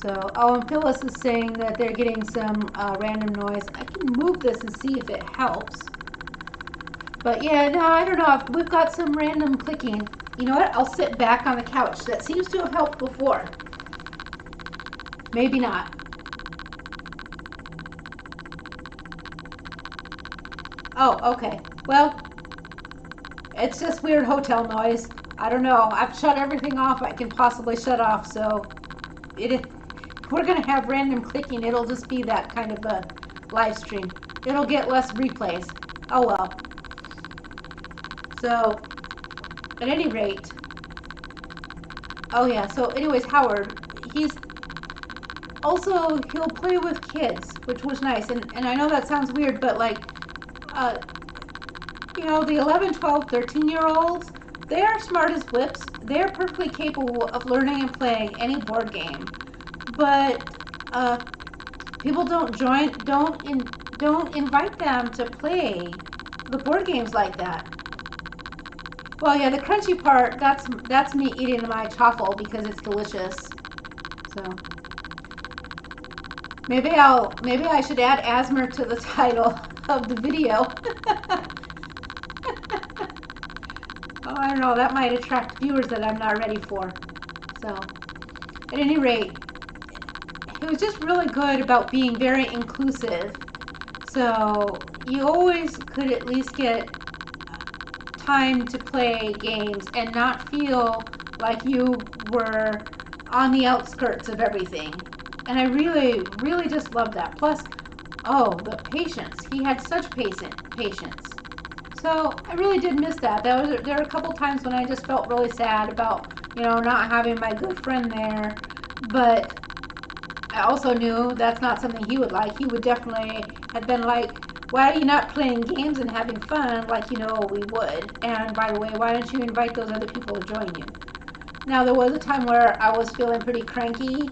So, oh, and Phyllis is saying that they're getting some random noise. I can move this and see if it helps. But yeah, no, I don't know. We've got some random clicking. You know what? I'll sit back on the couch. That seems to have helped before. Maybe not. Oh, okay. Well, it's just weird hotel noise. I don't know. I've shut everything off I can possibly shut off, so if we're going to have random clicking, it'll just be that kind of a live stream. It'll get less replays. Oh well. So, at any rate, oh yeah, so anyways, Howard, he'll play with kids, which was nice, and I know that sounds weird, but like, you know, the 11, 12, 13-year-olds, they are smart as whips. They're perfectly capable of learning and playing any board game, but people don't invite them to play the board games like that. Well, yeah, the crunchy part, that's me eating my chaffle because it's delicious. So maybe I should add Asmer to the title of the video. Oh, I don't know, that might attract viewers that I'm not ready for. So, at any rate, it was just really good about being very inclusive. So, you always could at least get time to play games and not feel like you were on the outskirts of everything. And I really, really just loved that. Plus, oh, the patience. He had such patience. So I really did miss that. There were a couple times when I just felt really sad about, you know, not having my good friend there. But I also knew that's not something he would like. He would definitely have been like, why are you not playing games and having fun like you know we would? And by the way, why don't you invite those other people to join you? Now, there was a time where I was feeling pretty cranky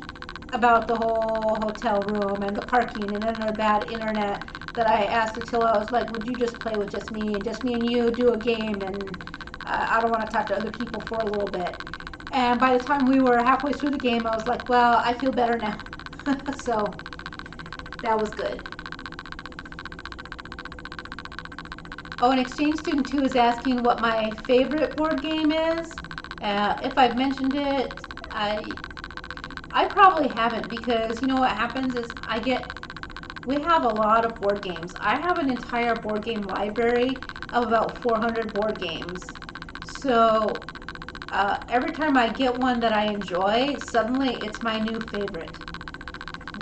about the whole hotel room and the parking and then the bad internet, that I asked Attila, I was like, would you just play with just me and you do a game, and I don't want to talk to other people for a little bit. And by the time we were halfway through the game, I was like, well, I feel better now. So that was good. Oh, and Exchange Student 2 is asking what my favorite board game is. If I've mentioned it, I probably haven't, because you know what happens is we have a lot of board games. I have an entire board game library of about 400 board games. So every time I get one that I enjoy, suddenly it's my new favorite.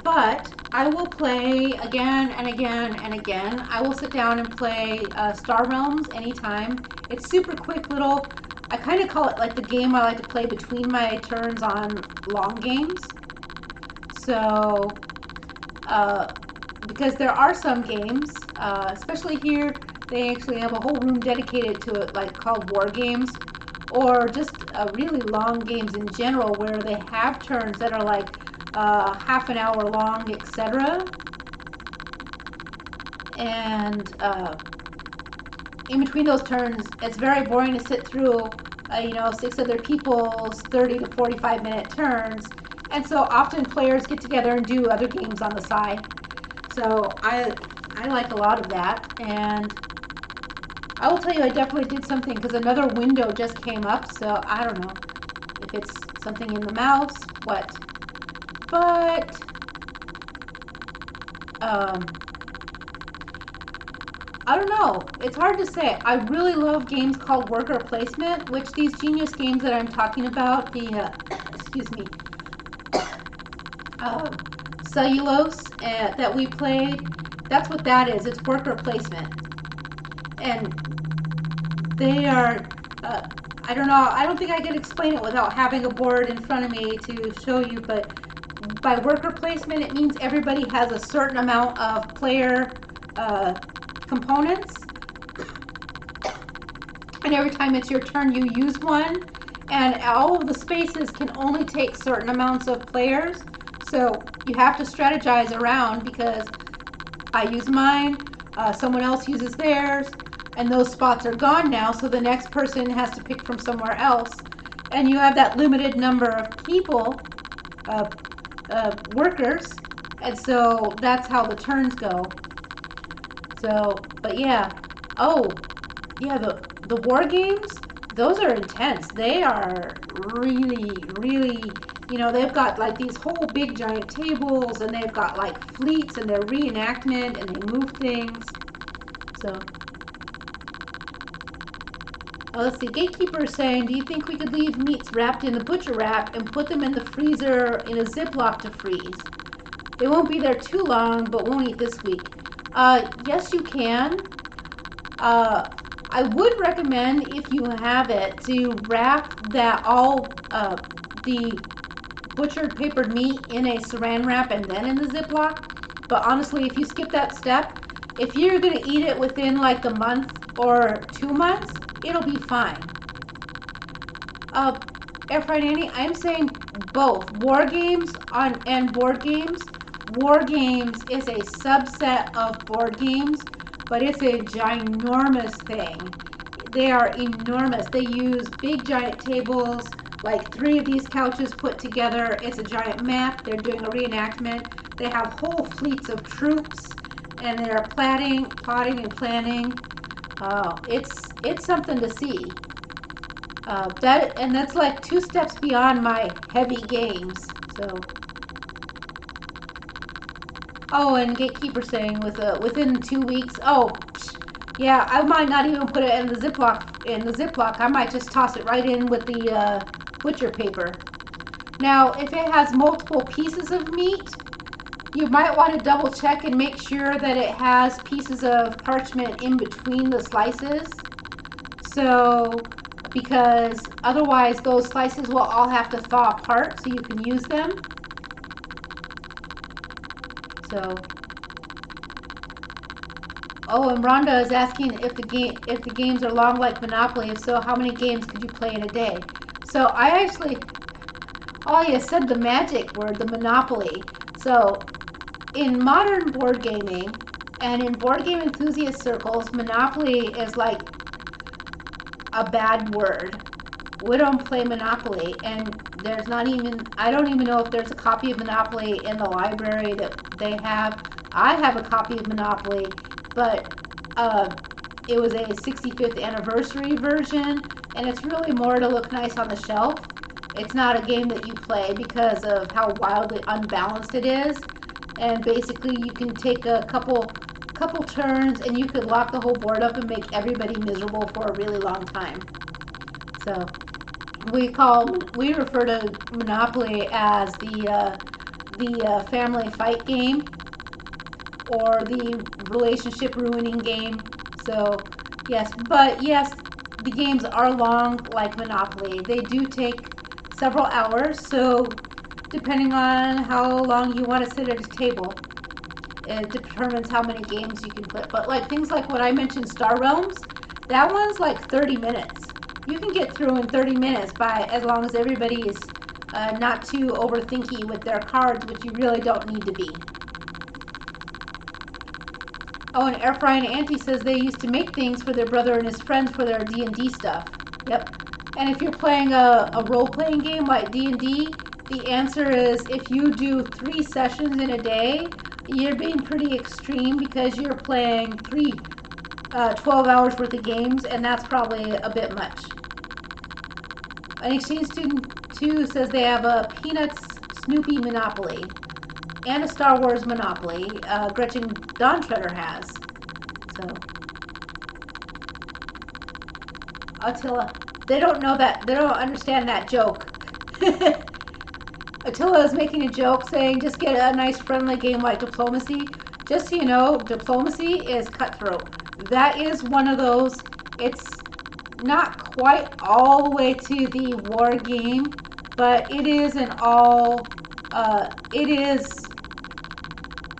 But I will play again and again and again. I will sit down and play Star Realms anytime. It's super quick little, I kind of call it like the game I like to play between my turns on long games. So, because there are some games, especially here, they actually have a whole room dedicated to it, like called War Games, or just really long games in general, where they have turns that are like half an hour long, etc. And in between those turns, it's very boring to sit through, 6 other people's 30 to 45-minute turns. And so often players get together and do other games on the side. So I like a lot of that. And I will tell you, I definitely did something, because another window just came up. So I don't know if it's something in the mouse, what. But I don't know. It's hard to say. I really love games called worker placement, which these genius games that I'm talking about, the excuse me, cellulose that we played, that's what that is. It's worker placement. And they are, I don't know, I don't think I can explain it without having a board in front of me to show you, but by worker placement, it means everybody has a certain amount of player components, and every time it's your turn you use one, and all of the spaces can only take certain amounts of players. So you have to strategize around, because I use mine, someone else uses theirs, and those spots are gone now, so the next person has to pick from somewhere else, and you have that limited number of people, workers, and so that's how the turns go. So, but yeah. Oh, yeah, the war games, those are intense. They are really, really, they've got like these whole big giant tables, and they've got like fleets, and they're reenactment, and they move things. So, let's see. Gatekeeper is saying, do you think we could leave meats wrapped in the butcher wrap and put them in the freezer in a Ziploc to freeze? They won't be there too long, but won't eat this week. Yes, you can. I would recommend, if you have it, to wrap the butchered papered meat in a saran wrap and then in the Ziploc. But honestly, if you skip that step, if you're going to eat it within like the month or 2 months, it'll be fine. Air fried Annie, I'm saying both war games and board games. War games is a subset of board games, but it's a ginormous thing. They are enormous. They use big giant tables, like 3 of these couches put together. It's a giant map. They're doing a reenactment. They have whole fleets of troops, and they're plotting and planning. It's something to see. That's like 2 steps beyond my heavy games. So. Oh, and Gatekeeper saying within 2 weeks. Oh, yeah, I might not even put it in the Ziploc. I might just toss it right in with the butcher paper. Now, if it has multiple pieces of meat, you might want to double check and make sure that it has pieces of parchment in between the slices. So, because otherwise those slices will all have to thaw apart so you can use them. So, oh, and Rhonda is asking if the games are long like Monopoly. If so, how many games could you play in a day? So I actually, oh, you said the magic word, the Monopoly. So in modern board gaming and in board game enthusiast circles, Monopoly is like a bad word. We don't play Monopoly, and there's not even, I don't even know if there's a copy of Monopoly in the library that they have. I have a copy of Monopoly, but it was a 65th anniversary version, and it's really more to look nice on the shelf. It's not a game that you play because of how wildly unbalanced it is, and basically you can take a couple turns and you could lock the whole board up and make everybody miserable for a really long time. So we refer to Monopoly as the family fight game or the relationship ruining game. So yes, the games are long like Monopoly. They do take several hours, so depending on how long you want to sit at a table, it determines how many games you can play. But like things like what I mentioned, Star Realms, that one's like 30 minutes. You can get through in 30 minutes as long as everybody is not too overthinky with their cards, which you really don't need to be. Oh, and Air Frying Auntie says they used to make things for their brother and his friends for their D&D stuff. Yep. And if you're playing a role-playing game like D&D, the answer is if you do 3 sessions in a day, you're being pretty extreme because you're playing 12 hours worth of games, and that's probably a bit much. An exchange student 2 says they have a Peanuts Snoopy Monopoly and a Star Wars Monopoly. Gretchen Donshredder has. So, Attila, they don't know that, they don't understand that joke. Attila is making a joke saying just get a nice friendly game like Diplomacy. Just so you know, Diplomacy is cutthroat. That is one of those, it's not quite all the way to the war game, but it is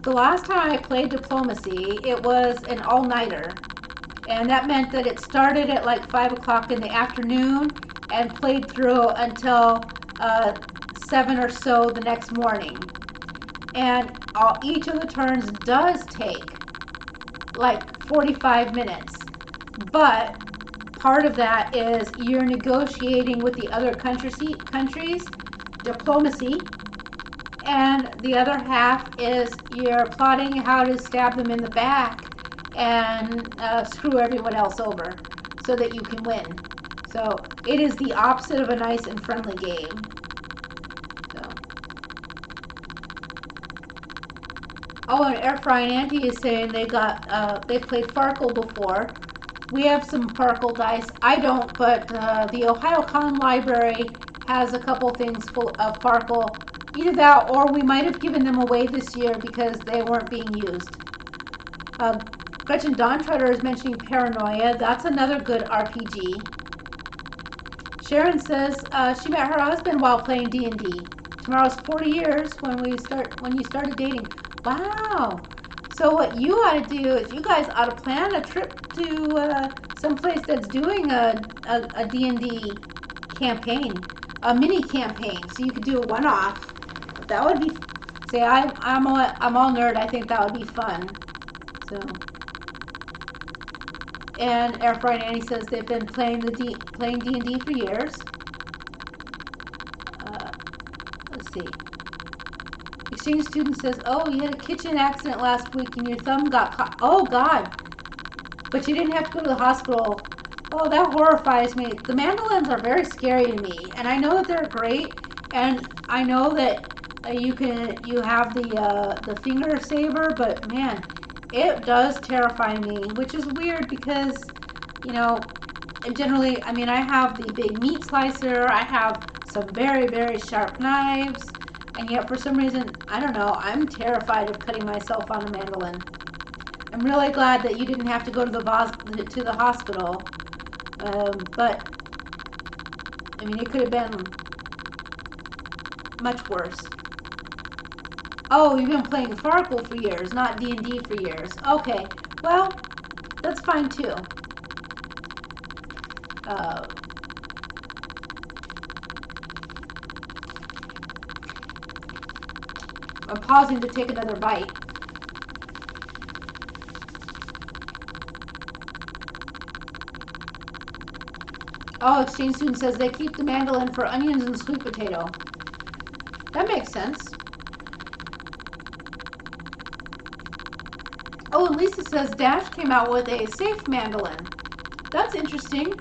the last time I played Diplomacy, it was an all-nighter, and that meant that it started at like 5 o'clock in the afternoon and played through until 7 or so the next morning. And each of the turns does take like 45 minutes, but part of that is you're negotiating with the other countries, Diplomacy, and the other half is you're plotting how to stab them in the back and screw everyone else over so that you can win. So it is the opposite of a nice and friendly game. So. Oh, and Air Frying Auntie is saying they played Farkle before. We have some Farkle dice. I don't, but the Ohio Con Library has a couple things full of Farkle. Either that, or we might have given them away this year because they weren't being used. Gretchen Dawntrotter is mentioning Paranoia. That's another good RPG. Sharon says she met her husband while playing D&D. Tomorrow's 40 years when you started dating. Wow. So what you ought to do is you guys ought to plan a trip to someplace that's doing a D&D campaign, a mini campaign, so you could do a one-off. That would be. Say, I'm all nerd. I think that would be fun. So. And Air Frying Annie says they've been playing D&D for years. Let's see. Exchange student says, oh, you had a kitchen accident last week and your thumb got caught. Oh, God. But you didn't have to go to the hospital. Oh, that horrifies me. The mandolins are very scary to me. And I know that they're great. And I know that you have the finger saver. But, man, it does terrify me. Which is weird because, you know, generally, I mean, I have the big meat slicer. I have some very, very sharp knives. And yet, for some reason, I don't know, I'm terrified of cutting myself on a mandolin. I'm really glad that you didn't have to go to the hospital. But, I mean, it could have been much worse. Oh, you've been playing Farkle for years, not D&D for years. Okay, well, that's fine too. I'm pausing to take another bite. Oh, Exchange Student says they keep the mandolin for onions and sweet potato. That makes sense. Oh, and Lisa says Dash came out with a safe mandolin. That's interesting.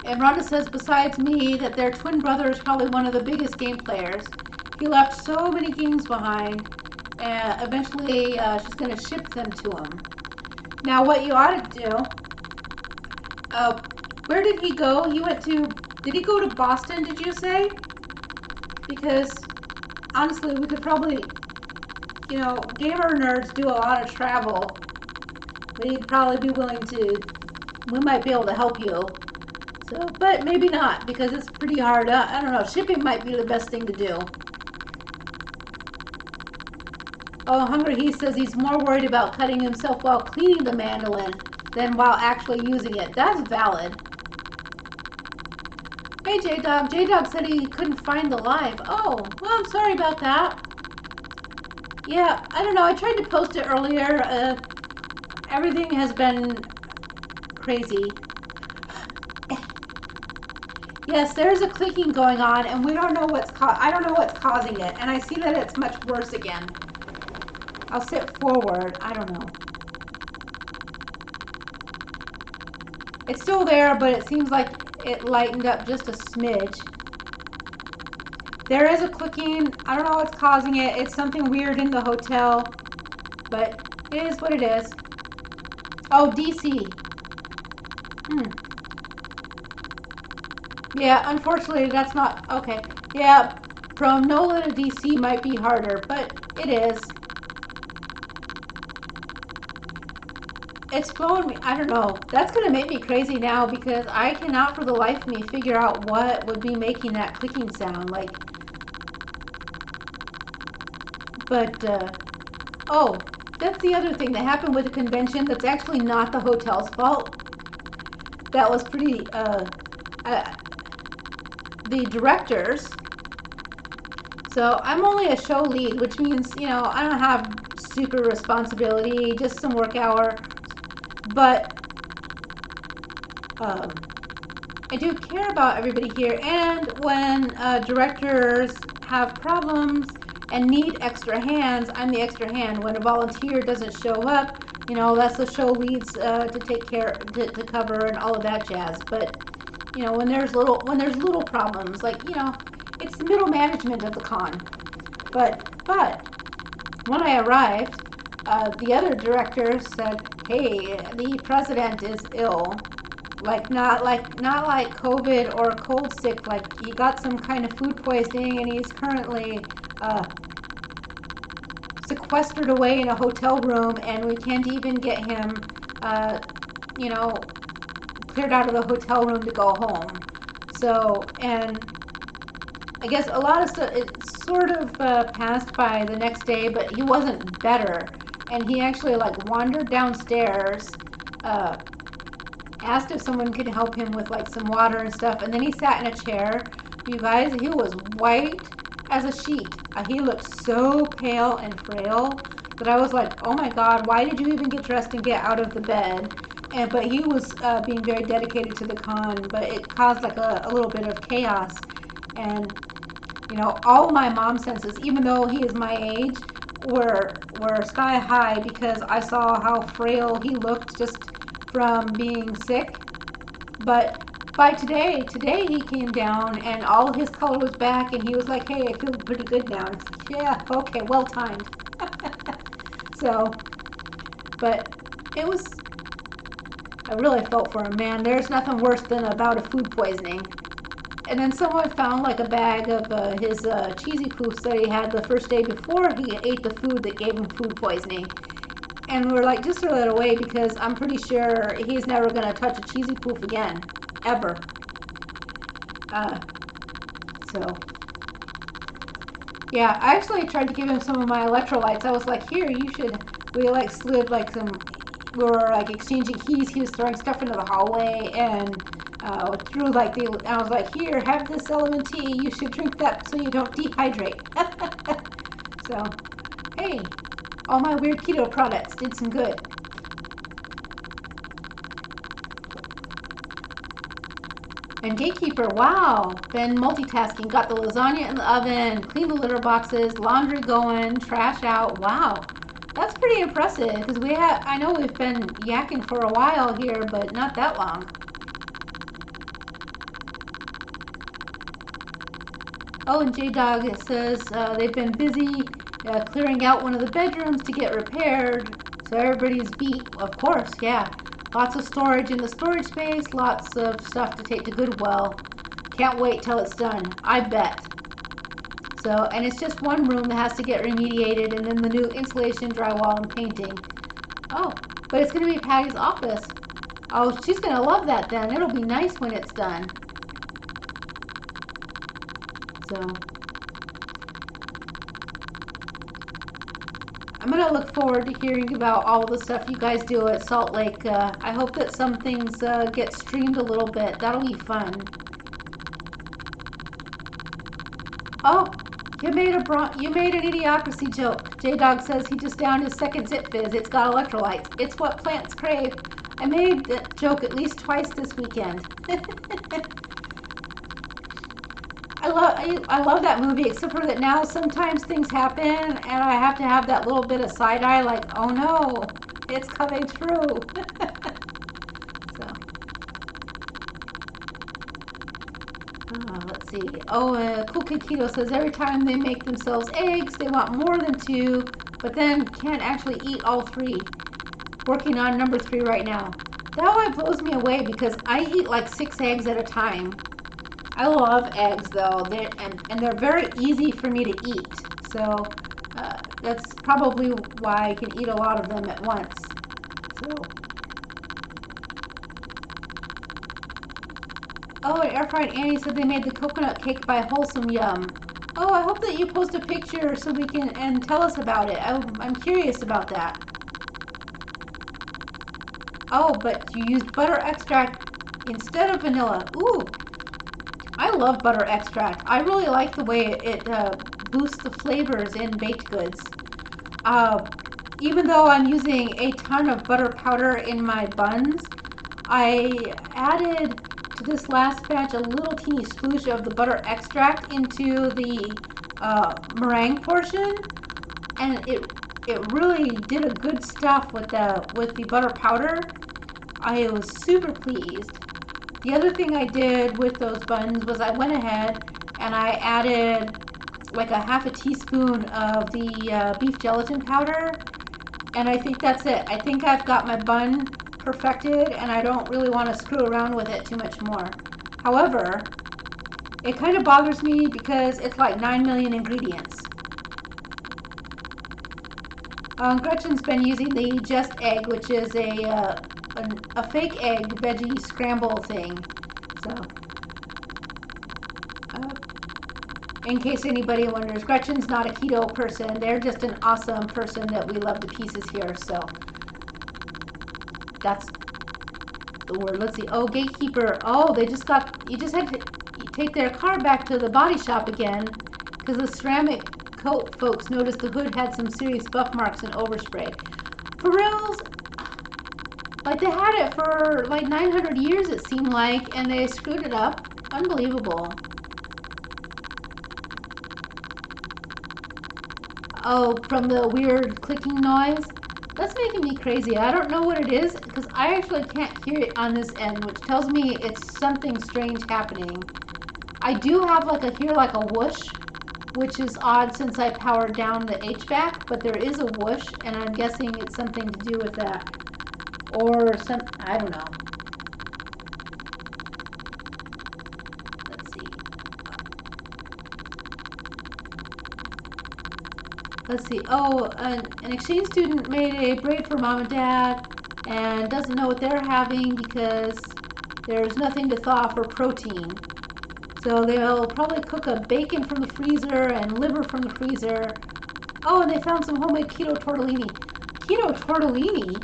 And Rhonda says, besides me, that their twin brother is probably one of the biggest game players. He left so many games behind, and eventually she's going to ship them to him. Now, what you ought to do, where did he go? Did he go to Boston, did you say? Because, honestly, we could probably, you know, gamer nerds do a lot of travel. We'd probably be willing to, we might be able to help you. So, but maybe not, because it's pretty hard. I don't know, shipping might be the best thing to do. Oh, Hungry He says he's more worried about cutting himself while cleaning the mandolin than while actually using it. That's valid. Hey, J-Dog. J-Dog said he couldn't find the live. Oh, well, I'm sorry about that. Yeah, I don't know. I tried to post it earlier. Everything has been crazy. Yes, there's a clicking going on, and we don't know I don't know what's causing it, and I see that it's much worse again. I'll sit forward. I don't know. It's still there, but it seems like it lightened up just a smidge. There is a clicking. I don't know what's causing it. It's something weird in the hotel, but it is what it is. Oh, DC. Yeah, unfortunately, that's not... Okay. Yeah, from NOLA to DC might be harder, but it is. It's flowing me... I don't know. That's going to make me crazy now because I cannot for the life of me figure out what would be making that clicking sound. Like... But, oh, that's the other thing that happened with the convention that's actually not the hotel's fault. That was pretty... the directors. So I'm only a show lead, which means, you know, I don't have super responsibility, just some work hour. But I do care about everybody here, and when directors have problems and need extra hands, I'm the extra hand. When a volunteer doesn't show up, you know, that's the show leads to take care to cover and all of that jazz. But you know, when there's little problems, like, you know, it's the middle management of the con. But when I arrived, the other director said, "Hey, the president is ill. Not like COVID or cold sick. Like he got some kind of food poisoning, and he's currently sequestered away in a hotel room, and we can't even get him, you know, cleared out of the hotel room to go home." So, and I guess a lot of stuff, it sort of passed by the next day, but he wasn't better. And he actually like wandered downstairs, asked if someone could help him with like some water and stuff. And then he sat in a chair. You guys, he was white as a sheet. He looked so pale and frail that I was like, oh my God, why did you even get dressed and get out of the bed? But he was being very dedicated to the con, but it caused like a little bit of chaos. And you know, all my mom senses, even though he is my age, were sky high because I saw how frail he looked just from being sick. But by today he came down and all his color was back, and he was like, "Hey, I feel pretty good now." And it's like, yeah, okay, well timed. So, but it was, I really felt for him, man. There's nothing worse than a bout of food poisoning. And then someone found like a bag of his cheesy poofs that he had the first day before he ate the food that gave him food poisoning. And we're like, just throw that away because I'm pretty sure he's never going to touch a cheesy poof again. Ever. So, yeah, I actually tried to give him some of my electrolytes. I was like, here, you should, we like slid like some, we were like exchanging keys. He was throwing stuff into the hallway and through like I was like, here, have this element tea. You should drink that so you don't dehydrate. So, hey, all my weird keto products did some good. And Gatekeeper, wow, been multitasking. Got the lasagna in the oven, cleaned the litter boxes, laundry going, trash out. Wow, that's pretty impressive because I know we've been yakking for a while here, but not that long. Oh, and J-Dog says they've been busy clearing out one of the bedrooms to get repaired, so everybody's beat. Of course, yeah. Lots of storage in the storage space, lots of stuff to take to Goodwill. Can't wait till it's done, I bet. So, and it's just one room that has to get remediated, and then the new insulation, drywall, and painting. Oh, but it's going to be Patty's office. Oh, she's going to love that then. It'll be nice when it's done. So, I'm going to look forward to hearing about all the stuff you guys do at Salt Lake. I hope that some things get streamed a little bit. That'll be fun. Oh, you made an idiocracy joke. J-Dog says he just downed his second Zip Fizz. It's got electrolytes. It's what plants crave. I made that joke at least twice this weekend. I love that movie, except for that now sometimes things happen and I have to have that little bit of side eye like, oh no, it's coming true. So, let's see. Oh, Cool Kid Keto says every time they make themselves eggs, they want more than 2, but then can't actually eat all 3. Working on number 3 right now. That one blows me away because I eat like 6 eggs at a time. I love eggs though, and they're very easy for me to eat. So that's probably why I can eat a lot of them at once. So. Oh, and Air Fried Annie said they made the coconut cake by Wholesome Yum. Oh, I hope that you post a picture so we can and tell us about it. I'm curious about that. Oh, but you used butter extract instead of vanilla. Ooh. I love butter extract. I really like the way it boosts the flavors in baked goods. Even though I'm using a ton of butter powder in my buns, I added this last batch a little teeny sploosh of the butter extract into the meringue portion, and it really did a good stuff with the butter powder. I was super pleased. The other thing I did with those buns was I went ahead and I added like a half a teaspoon of the beef gelatin powder, and I think that's it. I think I've got my bun perfected, and I don't really want to screw around with it too much more. However, it kind of bothers me because it's like 9 million ingredients. Gretchen's been using the Just Egg, which is a fake egg veggie scramble thing. So, in case anybody wonders, Gretchen's not a keto person. They're just an awesome person that we love to pieces here. So, that's the word. Let's see. Oh, gatekeeper. Oh, you just had to take their car back to the body shop again because the ceramic coat folks noticed the hood had some serious buff marks and overspray. For reals, like they had it for like 900 years it seemed like, and they screwed it up. Unbelievable. Oh, from the weird clicking noise? That's making me crazy. I don't know what it is because I actually can't hear it on this end, which tells me it's something strange happening. I do have hear like a whoosh, which is odd since I powered down the HVAC, but there is a whoosh, and I'm guessing it's something to do with that. Or I don't know. Let's see. Let's see. Oh, an exchange student made a braid for mom and dad and doesn't know what they're having because there's nothing to thaw for protein. So they'll probably cook a bacon from the freezer and liver from the freezer. Oh, and they found some homemade keto tortellini. Keto tortellini?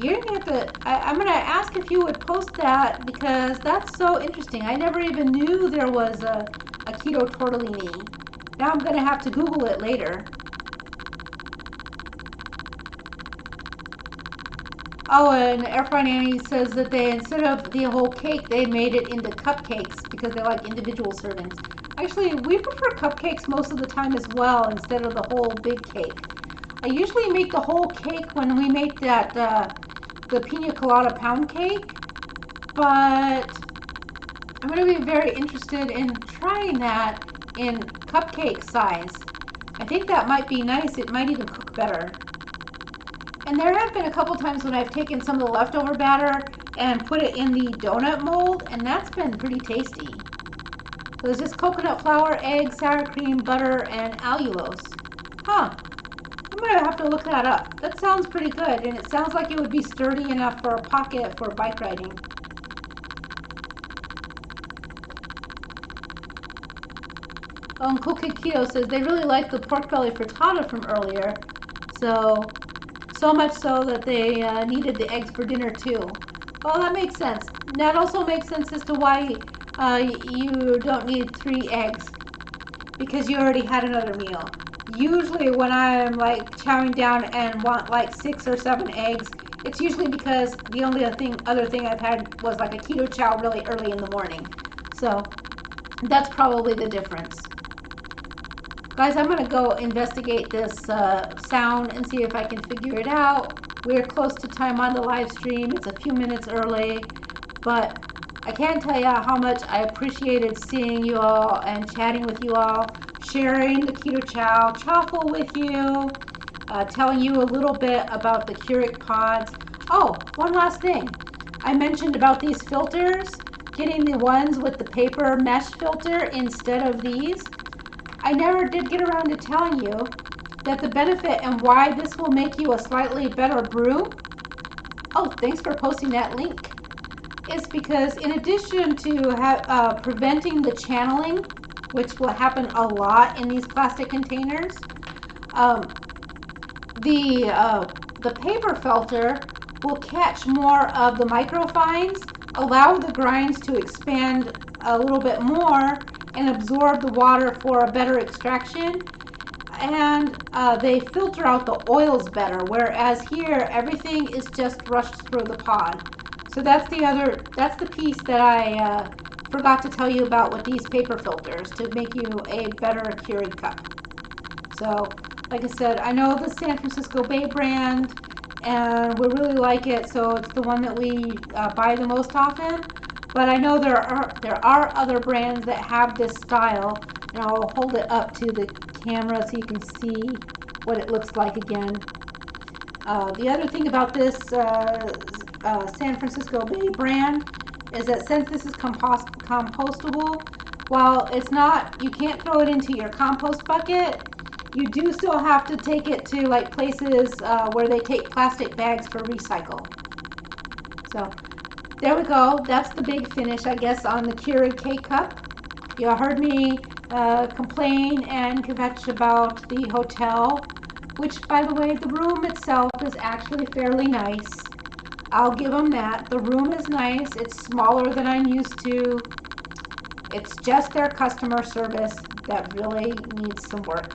You're gonna have to, I'm gonna ask if you would post that because that's so interesting. I never even knew there was a keto tortellini. Now I'm gonna have to Google it later. Oh, and Air Fry Nanny says that they, instead of the whole cake, they made it into cupcakes because they like individual servings. Actually, we prefer cupcakes most of the time as well instead of the whole big cake. I usually make the whole cake when we make that, the pina colada pound cake, but I'm going to be very interested in trying that in cupcake size. I think that might be nice. It might even cook better. And there have been a couple times when I've taken some of the leftover batter and put it in the donut mold, and that's been pretty tasty. So it's just coconut flour, egg, sour cream, butter, and allulose. Huh. I'm going to have to look that up. That sounds pretty good, and it sounds like it would be sturdy enough for a pocket for bike riding. Cool Kid Keto says they really like the pork belly frittata from earlier, so much so that they needed the eggs for dinner too. Well, that makes sense. That also makes sense as to why you don't need 3 eggs, because you already had another meal. Usually when I'm like chowing down and want like 6 or 7 eggs, it's usually because the only other thing I've had was like a keto chow really early in the morning. So that's probably the difference. Guys, I'm going to go investigate this sound and see if I can figure it out. We're close to time on the live stream. It's a few minutes early, but I can't tell you how much I appreciated seeing you all and chatting with you all, sharing the keto chow chaffle with you, telling you a little bit about the Keurig pods. Oh, one last thing. I mentioned about these filters, getting the ones with the paper mesh filter instead of these. I never did get around to telling you that the benefit and why this will make you a slightly better brew. Oh, thanks for posting that link. Is because in addition to preventing the channeling, which will happen a lot in these plastic containers, the paper filter will catch more of the microfines, allow the grinds to expand a little bit more, and absorb the water for a better extraction, and they filter out the oils better, whereas here everything is just rushed through the pod. So that's the piece that I forgot to tell you about with these paper filters to make you a better Keurig cup. So, like I said, I know the San Francisco Bay brand, and we really like it, so it's the one that we buy the most often. But I know there are other brands that have this style, and I'll hold it up to the camera so you can see what it looks like again. The other thing about this San Francisco Bay brand is that since this is compostable, while it's not, you can't throw it into your compost bucket, you do still have to take it to like places where they take plastic bags for recycle. So there we go. That's the big finish, I guess, on the Keurig K-Cup. You heard me complain and kvetch about the hotel, which, by the way, the room itself is actually fairly nice. I'll give them that. The room is nice. It's smaller than I'm used to. It's just their customer service that really needs some work.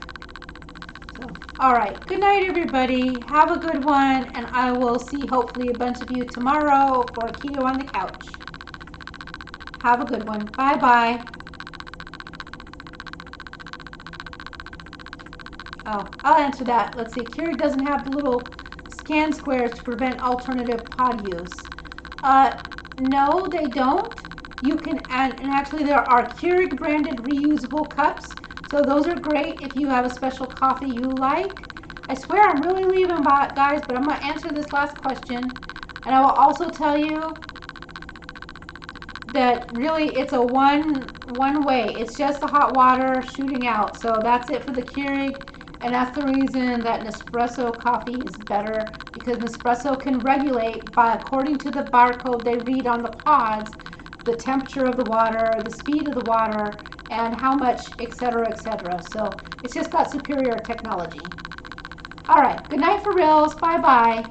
So, all right. Good night, everybody. Have a good one, and I will see hopefully a bunch of you tomorrow for Keto on the Couch. Have a good one. Bye-bye. Oh, I'll answer that. Let's see. Keurig doesn't have the little scan squares to prevent alternative pod use. No, they don't. You can add, and actually there are Keurig branded reusable cups. So those are great if you have a special coffee you like. I swear I'm really leaving by it, guys, but I'm going to answer this last question. And I will also tell you that really it's a one way. It's just the hot water shooting out. So that's it for the Keurig. And that's the reason that Nespresso coffee is better, because Nespresso can regulate by, according to the barcode they read on the pods, the temperature of the water, the speed of the water, and how much, etc., etc. So it's just got superior technology. All right, good night for reals. Bye-bye.